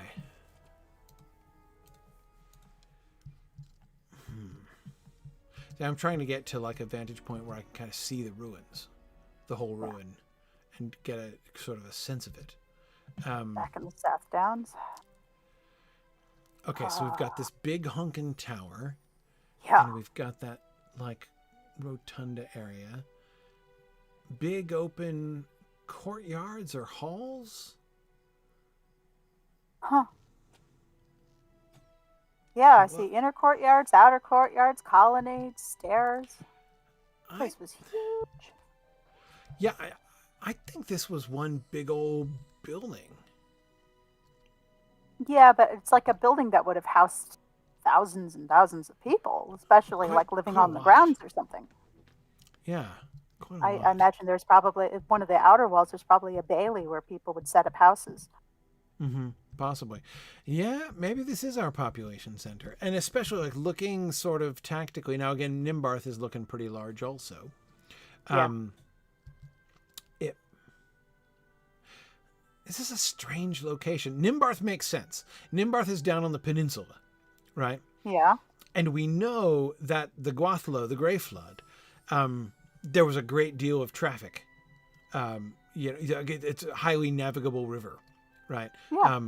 S1: See, I'm trying to get to like a vantage point where I can kind of see the ruins, the whole ruin, and get a sort of a sense of it.
S2: Back in the South Downs.
S1: Okay, so we've got this big hunkin' tower,
S2: Yeah.
S1: and we've got that like rotunda area. Big open courtyards or halls.
S2: Huh. Yeah, I see inner courtyards, outer courtyards, colonnades, stairs. This place was huge.
S1: Yeah, I think this was one big old building.
S2: Yeah, but it's like a building that would have housed thousands and thousands of people, especially like living
S1: quite a
S2: on the
S1: lot.
S2: grounds or something.
S1: Yeah, quite a
S2: I
S1: lot.
S2: imagine there's probably one of the outer walls. There's probably a bailey where people would set up houses.
S1: Possibly. Yeah, maybe this is our population center. And especially like looking sort of tactically. Now again, Nimbarth is looking pretty large also. This is a strange location. Nimbarth makes sense. Nimbarth is down on the peninsula, right?
S2: Yeah.
S1: And we know that the Gwathlo, the Grey Flood, there was a great deal of traffic. It's a highly navigable river, right?
S2: Yeah.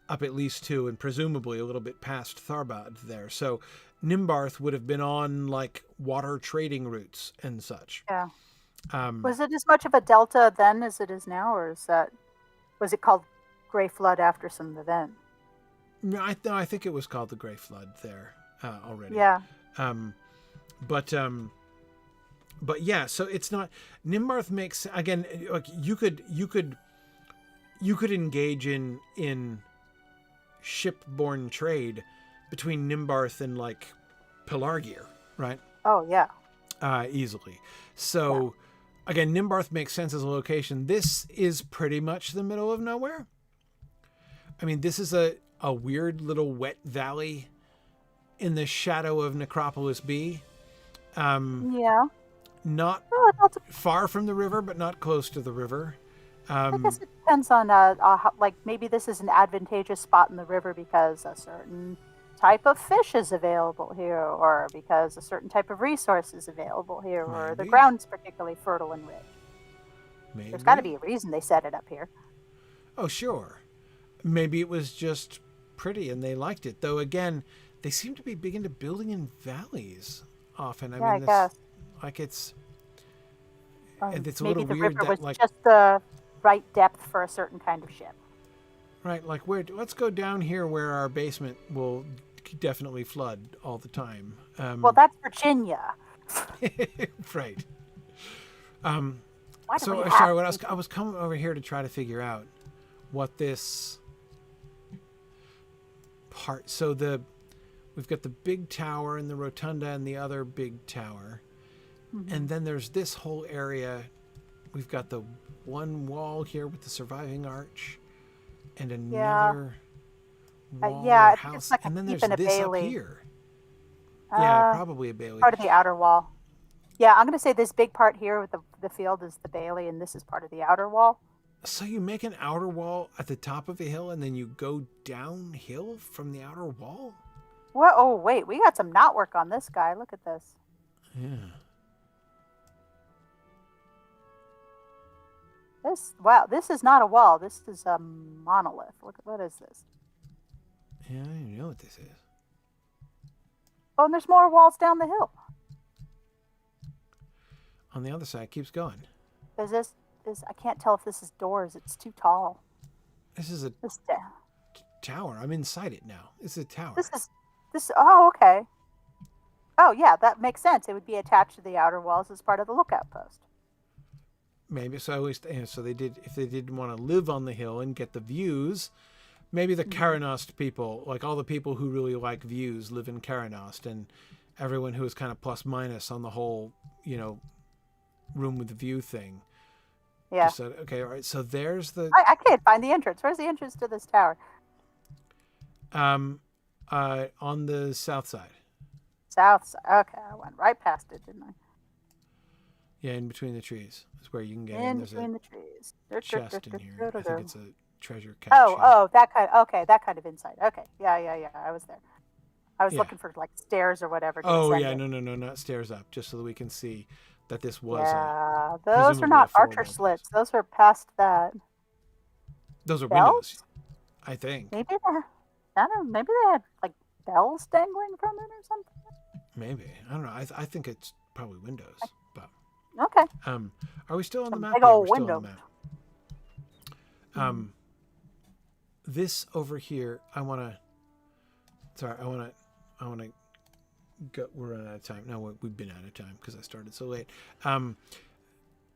S1: Up at least to, and presumably a little bit past Tharbad there. So Nimbarth would have been on like water trading routes and such.
S2: Yeah. Was it as much of a delta then as it is now, or was it called Grey Flood after some event?
S1: No, I think it was called the Grey Flood there already.
S2: Yeah.
S1: But yeah, so it's not. Nimbarth makes, again, like you could engage in shipborne trade between Nimbarth and like Pelargir, right?
S2: Oh yeah.
S1: Easily. So again, Nimbarth makes sense as a location. This is pretty much the middle of nowhere. I mean, this is a weird little wet valley in the shadow of Necropolis B.
S2: Yeah.
S1: Not far from the river, but not close to the river.
S2: I guess it depends on like maybe this is an advantageous spot in the river because a certain type of fish is available here, or because a certain type of resource is available here, or the ground's particularly fertile and rich.
S1: Maybe.
S2: There's got to be a reason they set it up here.
S1: Oh, sure. Maybe it was just pretty and they liked it. Though, again, they seem to be big into building in valleys often.
S2: I guess.
S1: Like it's a
S2: Maybe
S1: little
S2: the
S1: weird
S2: river
S1: that
S2: was
S1: like
S2: just the right depth for a certain kind of ship.
S1: right, like let's go down here where our basement will definitely flood all the time.
S2: Well, that's Virginia.
S1: Right.
S2: Why do
S1: So
S2: we
S1: sorry,
S2: have
S1: I was coming over here to try to figure out what this part. So we've got the big tower and the rotunda and the other big tower. And then there's this whole area. We've got the one wall here with the surviving arch, and another wall
S2: yeah,
S1: or
S2: I think it's
S1: house.
S2: like a
S1: And then
S2: keep
S1: there's
S2: and a
S1: this up
S2: bailey.
S1: here. Yeah, probably a bailey.
S2: Part of the outer wall. Yeah, I'm going to say this big part here with the field is the bailey, and this is part of the outer wall.
S1: So you make an outer wall at the top of a hill, and then you go downhill from the outer wall?
S2: What? Oh, wait, we got some knotwork on this guy. Look at this.
S1: Yeah.
S2: Wow, this is not a wall. This is a monolith. Look, what is this?
S1: Yeah, I don't even know what this is.
S2: Oh, and there's more walls down the hill.
S1: On the other side, it keeps going.
S2: Is this? I can't tell if this is doors. It's too tall.
S1: This is a
S2: This.
S1: tower. I'm inside it now. This is a tower.
S2: This. Oh, okay. Oh, yeah, that makes sense. It would be attached to the outer walls as part of the lookout post.
S1: Maybe so. So they did. If they didn't want to live on the hill and get the views, maybe the Karanost people, like all the people who really like views, live in Karanost, and everyone who is kind of plus minus on the whole, room with the view thing.
S2: Yeah.
S1: Just said, okay, all right. So there's the.
S2: I can't find the entrance. Where's the entrance to this tower?
S1: On the south side.
S2: South side. Okay, I went right past it, didn't I?
S1: Yeah, in between the trees is where you can get
S2: In
S1: There's
S2: between
S1: a
S2: the trees.
S1: chest in here. I think it's a treasure cache.
S2: Oh, that kind. Okay, that kind of insight. Okay, yeah. I was there. I was looking for like stairs or whatever.
S1: Oh yeah, no, not stairs up, just so that we can see that this was.
S2: Yeah, those are not archer slits. Those are past that.
S1: Those are
S2: bells?
S1: windows, I think.
S2: Maybe I don't know. Maybe they had like bells dangling from it or something.
S1: Maybe I don't know. I think it's probably windows, but.
S2: Okay.
S1: Are we still on the map?
S2: Big
S1: Yeah,
S2: old
S1: we're still
S2: window.
S1: on the map. This over here, I want to go. We're running out of time. No, we've been out of time because I started so late. I'm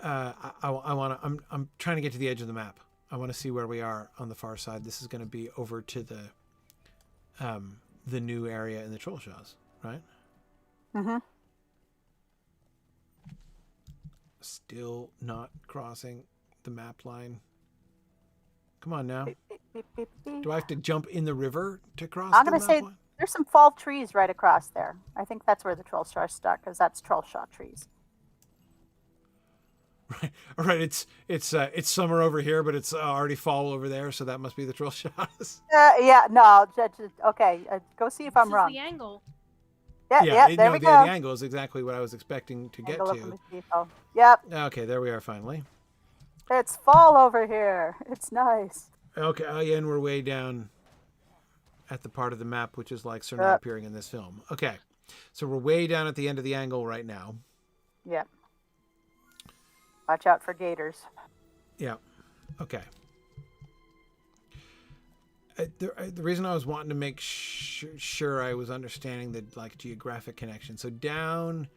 S1: trying to get to the edge of the map. I want to see where we are on the far side. This is going to be over to the new area in the Trollshaws, right?
S2: Mm-hmm.
S1: Still not crossing the map line. Come on now. Do I have to jump in the river to cross
S2: I'm
S1: the
S2: going
S1: map
S2: to say
S1: line?
S2: there's some fall trees right across there. I think that's where the Trollshaw stuck, because that's Trollshaw trees.
S1: Right. All right. It's summer over here, but it's already fall over there, so that must be the Trollshaws.
S2: Yeah. No. Okay. Go see if I'm wrong.
S3: This is the angle.
S2: Yeah. There we go.
S1: The angle is exactly what I was expecting to get to.
S2: Yep.
S1: Okay, there we are finally.
S2: It's fall over here. It's nice.
S1: Okay, and we're way down at the part of the map which is like Sir not appearing in this film. Okay, so we're way down at the end of the angle right now.
S2: Yep. Watch out for gators.
S1: Yeah. Okay. The reason I was wanting to make sure I was understanding the geographic connection. So down,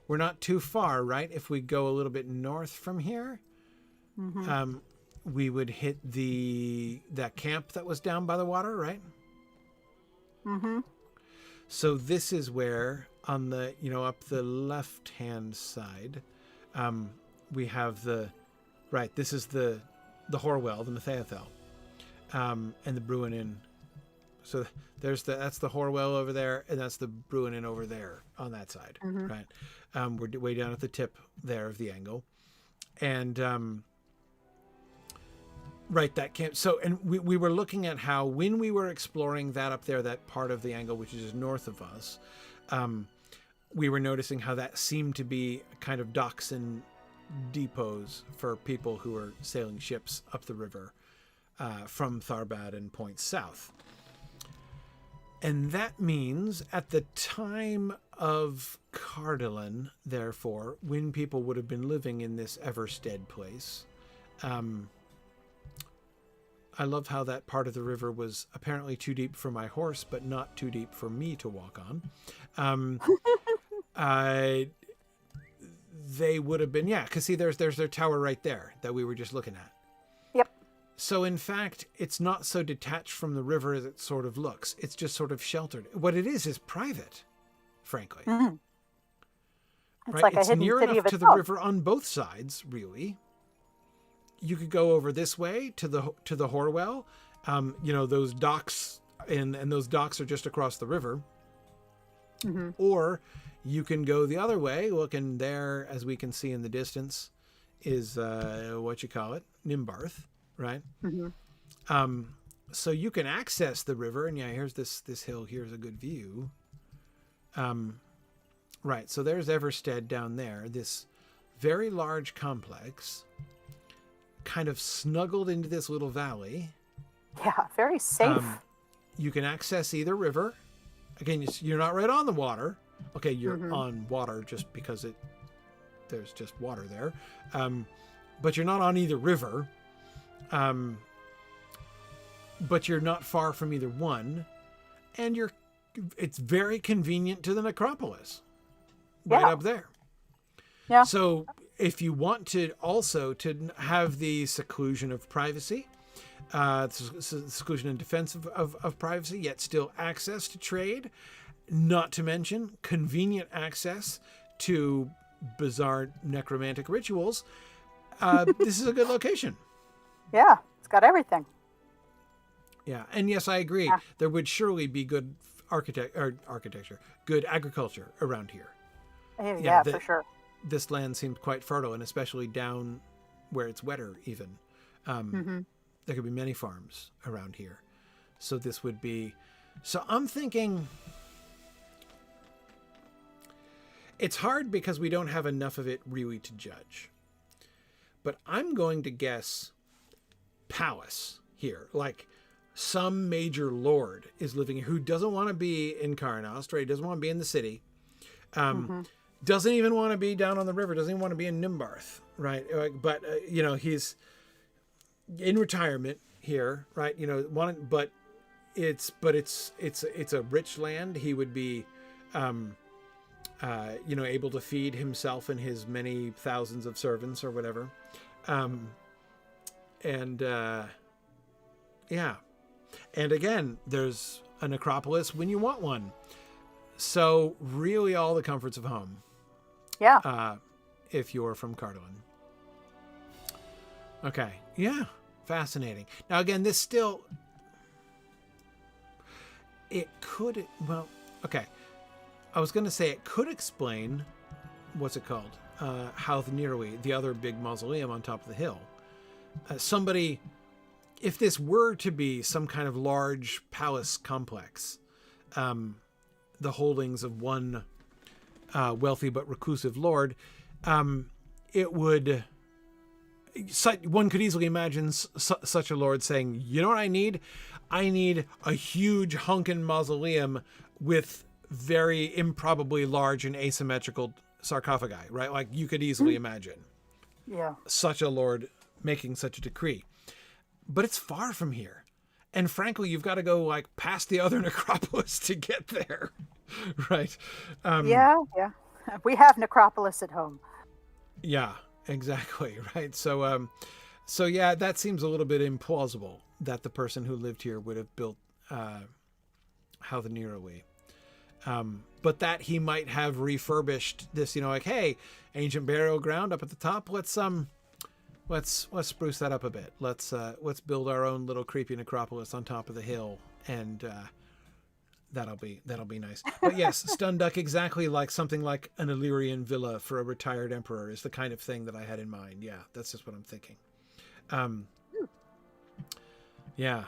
S1: we're not too far, right? If we go a little bit north from here, we would hit that camp that was down by the water, right?
S2: Mm-hmm.
S1: So this is where on the up the left hand side, we have this is the Horwell, the Mathaethel. And the Bruin Inn. So that's the Horwell over there, and that's the Bruin Inn over there on that side, right? We're way down at the tip there of the angle, and right, that camp. So, and we were looking at how when we were exploring that up there, that part of the angle which is north of us, we were noticing how that seemed to be kind of docks and depots for people who are sailing ships up the river. From Tharbad and points south. And that means at the time of Cardolan, therefore, when people would have been living in this Everstead place, I love how that part of the river was apparently too deep for my horse, but not too deep for me to walk on. They would have been, because see, there's their tower right there that we were just looking at. So, in fact, it's not so detached from the river as it sort of looks. It's just sort of sheltered. What it is private, frankly.
S2: It's
S1: right?
S2: like a
S1: It's
S2: hidden
S1: near
S2: city
S1: enough
S2: of
S1: to
S2: its
S1: the
S2: own.
S1: river on both sides, really. You could go over this way to the Horwell. Those docks, and those docks are just across the river.
S2: Mm-hmm.
S1: Or you can go the other way. Looking there, as we can see in the distance, is Nimbarth, right?
S2: Mm-hmm.
S1: So you can access the river, and here's this hill. Here's a good view. Right, so there's Everstead down there. This very large complex, kind of snuggled into this little valley.
S2: Yeah, very safe.
S1: You can access either river. Again, you're not right on the water. Okay, you're on water just because there's just water there. But you're not on either river. But you're not far from either one. And it's very convenient to the necropolis. Right up there.
S2: Yeah.
S1: So if you want to also to have the seclusion of privacy, seclusion and defense of privacy, yet still access to trade, not to mention convenient access to bizarre necromantic rituals, this is a good location.
S2: Yeah, it's got everything.
S1: Yeah, and yes, I agree.
S2: Yeah.
S1: There would surely be good architecture, good agriculture around here.
S2: Yeah, for sure.
S1: This land seems quite fertile, and especially down where it's wetter even. There could be many farms around here. So this would be... So I'm thinking... It's hard because we don't have enough of it really to judge. But I'm going to guess palace here. Like some major lord is living here who doesn't want to be in Carnost, right? He doesn't want to be in the city. Doesn't even want to be down on the river. Doesn't even want to be in Nimbarth, right? But he's in retirement here, right? But it's a rich land. He would be, able to feed himself and his many thousands of servants or whatever, And again, there's a necropolis when you want one. So really all the comforts of home.
S2: Yeah.
S1: If you're from Cardoon. Okay. Yeah. Fascinating. Now again, this still... It could... Well, okay. I was going to say it could explain... What's it called? Howth Nirwi, the other big mausoleum on top of the hill. Somebody... If this were to be some kind of large palace complex... the holdings of one wealthy but reclusive lord, it would... One could easily imagine such a lord saying, you know what I need? I need a huge hunkin' mausoleum with very improbably large and asymmetrical sarcophagi, right? Like you could easily imagine such a lord making such a decree. But it's far from here. And frankly, you've got to go like past the other necropolis to get there, right?
S2: Yeah. We have necropolis at home.
S1: Yeah, exactly, right? So yeah, that seems a little bit implausible that the person who lived here would have built Howth Nirwi. But that he might have refurbished this, like, hey, ancient burial ground up at the top. Let's spruce that up a bit. Let's build our own little creepy necropolis on top of the hill, and that'll be nice. But yes, Stunduck, exactly like something like an Illyrian villa for a retired emperor is the kind of thing that I had in mind. Yeah, that's just what I'm thinking. Yeah.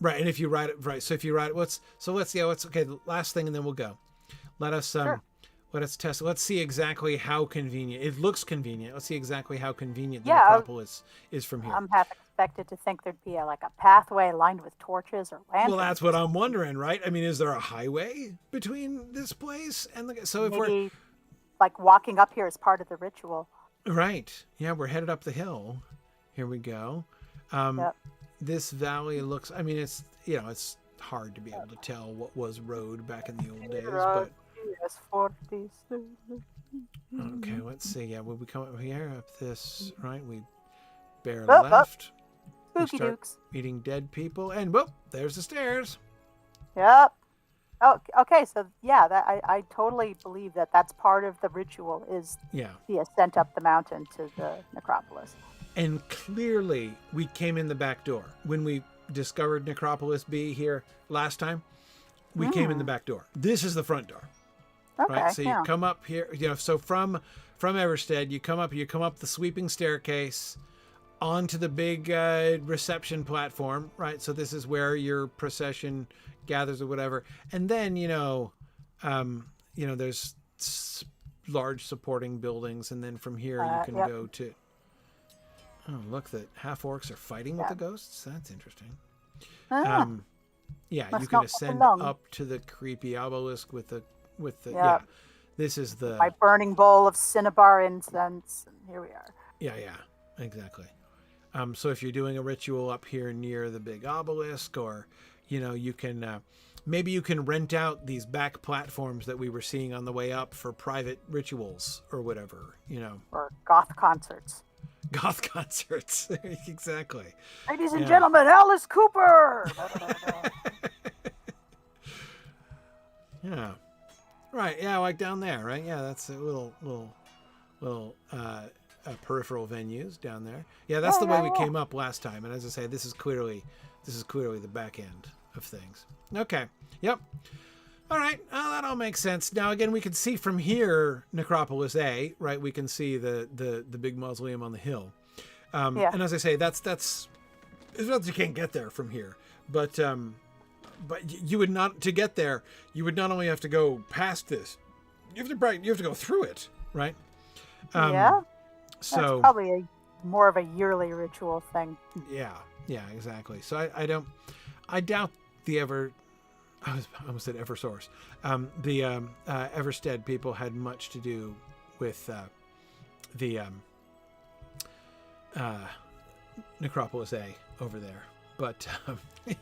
S1: Right, and if you write it right, so if you write what's okay. The last thing, and then we'll go. Let us
S2: Sure.
S1: Let us test. Let's see exactly how convenient. It looks convenient. Let's see exactly how convenient the
S2: Yeah,
S1: necropolis is from here.
S2: I'm half expected to think there'd be a pathway lined with torches or lanterns.
S1: Well, that's what I'm wondering, right? I mean, is there a highway between this place and so if we're
S2: Maybe like walking up here is part of the ritual.
S1: right, yeah, we're headed up the hill. Here we go.
S2: Yep.
S1: This valley looks. I mean, it's it's hard to be able to tell what was road back in the old days, but. Okay, let's see. Yeah, when we come up here, up this, right? We bear left. We
S2: Spooky
S1: start
S2: dukes.
S1: meeting dead people, and whoop, there's the stairs.
S2: Yep. Oh, okay. So yeah, that I totally believe that that's part of the ritual is
S1: Yeah.
S2: the ascent up the mountain to the necropolis.
S1: And clearly, we came in the back door. When we discovered Necropolis B here last time, we came in the
S2: Hmm.
S1: back door. This is the front door, right?
S2: Okay.
S1: So you
S2: Yeah.
S1: come up here, so from Everstead, you come up the sweeping staircase onto the big reception platform, right? So this is where your procession gathers or whatever. And then, there's large supporting buildings. And then from here, you can
S2: Yep.
S1: go to, oh, look, the half orcs are fighting with
S2: Yeah.
S1: the ghosts. That's interesting.
S2: Ah,
S1: Yeah, you
S2: must
S1: can
S2: not walk
S1: ascend
S2: alone.
S1: up to the creepy obelisk
S2: Yeah.
S1: this is
S2: My
S1: the,
S2: burning bowl of cinnabar incense, and here we are.
S1: yeah, exactly. So if you're doing a ritual up here near the big obelisk, or, you can, maybe you can rent out these back platforms that we were seeing on the way up for private rituals or whatever,
S2: Or goth concerts.
S1: goth concerts. Exactly.
S2: Ladies and
S1: Yeah.
S2: gentlemen, Alice Cooper.
S1: Yeah. Right. Yeah. Like down there. Right. Yeah. That's a little peripheral venues down there. Yeah. That's
S2: Yeah,
S1: the way
S2: yeah,
S1: we
S2: yeah.
S1: came up last time. And as I say, this is clearly the back end of things. Okay. Yep. All right. That all makes sense. Now, again, we can see from here Necropolis A, right? We can see the big mausoleum on the hill.
S2: Yeah.
S1: And as I say, that's it's not that you can't get there from here, but you would not, to get there, you would not only have to go past this, you have to go through it, right?
S2: Yeah. That's
S1: So
S2: probably more of a yearly ritual thing.
S1: yeah, exactly. So I doubt I almost said Eversource. The Everstead people had much to do with the Necropolis A over there. But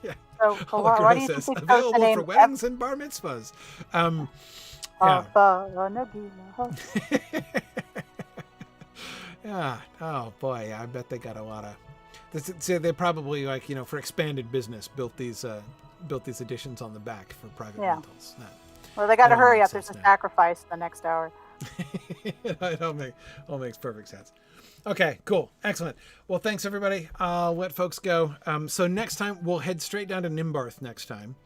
S1: yeah,
S2: So why do you think
S1: says
S2: they chose the
S1: available
S2: name
S1: for weddings and bar mitzvahs. Yeah. Yeah. Oh boy, I bet they got a lot of. So they probably, like, for expanded business, built these additions on the back for private
S2: Yeah.
S1: rentals.
S2: Well, they got to
S1: all
S2: hurry
S1: makes
S2: up. There's a
S1: sense now.
S2: sacrifice in the next hour.
S1: It all makes perfect sense. Okay, cool, excellent. Well, thanks everybody. I'll let folks go. So next time we'll head straight down to Nimbarth next time.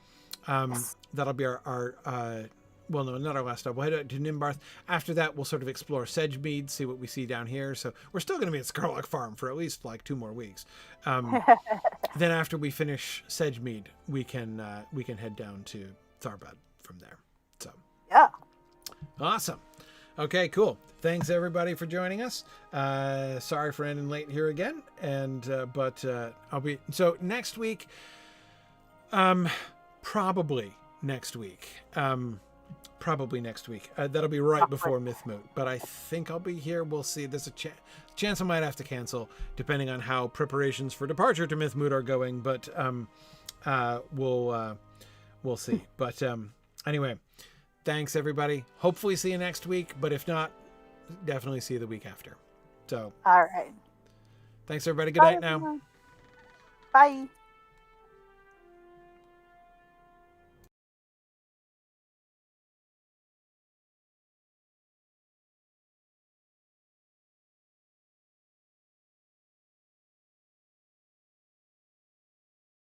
S2: Yes.
S1: That'll be our well, no, not our last stop. We'll head out to Nimbarth. After that, we'll sort of explore Sedgemead, see what we see down here. So we're still going to be at Scarlock Farm for at least like 2 more weeks. Then after we finish Sedgemead, we can head down to Tharbad from there. So
S2: Yeah.
S1: awesome. Okay, cool. Thanks everybody for joining us. Sorry for ending late here again, but I'll be so next week. Probably next week. That'll be right before Mythmoot, but I think I'll be here. We'll see. There's a chance I might have to cancel depending on how preparations for departure to Mythmoot are going, but we'll see. But anyway, thanks everybody. Hopefully see you next week, but if not, definitely see you the week after. So
S2: All right.
S1: thanks everybody. Good
S2: Bye,
S1: night now.
S2: everyone. Bye.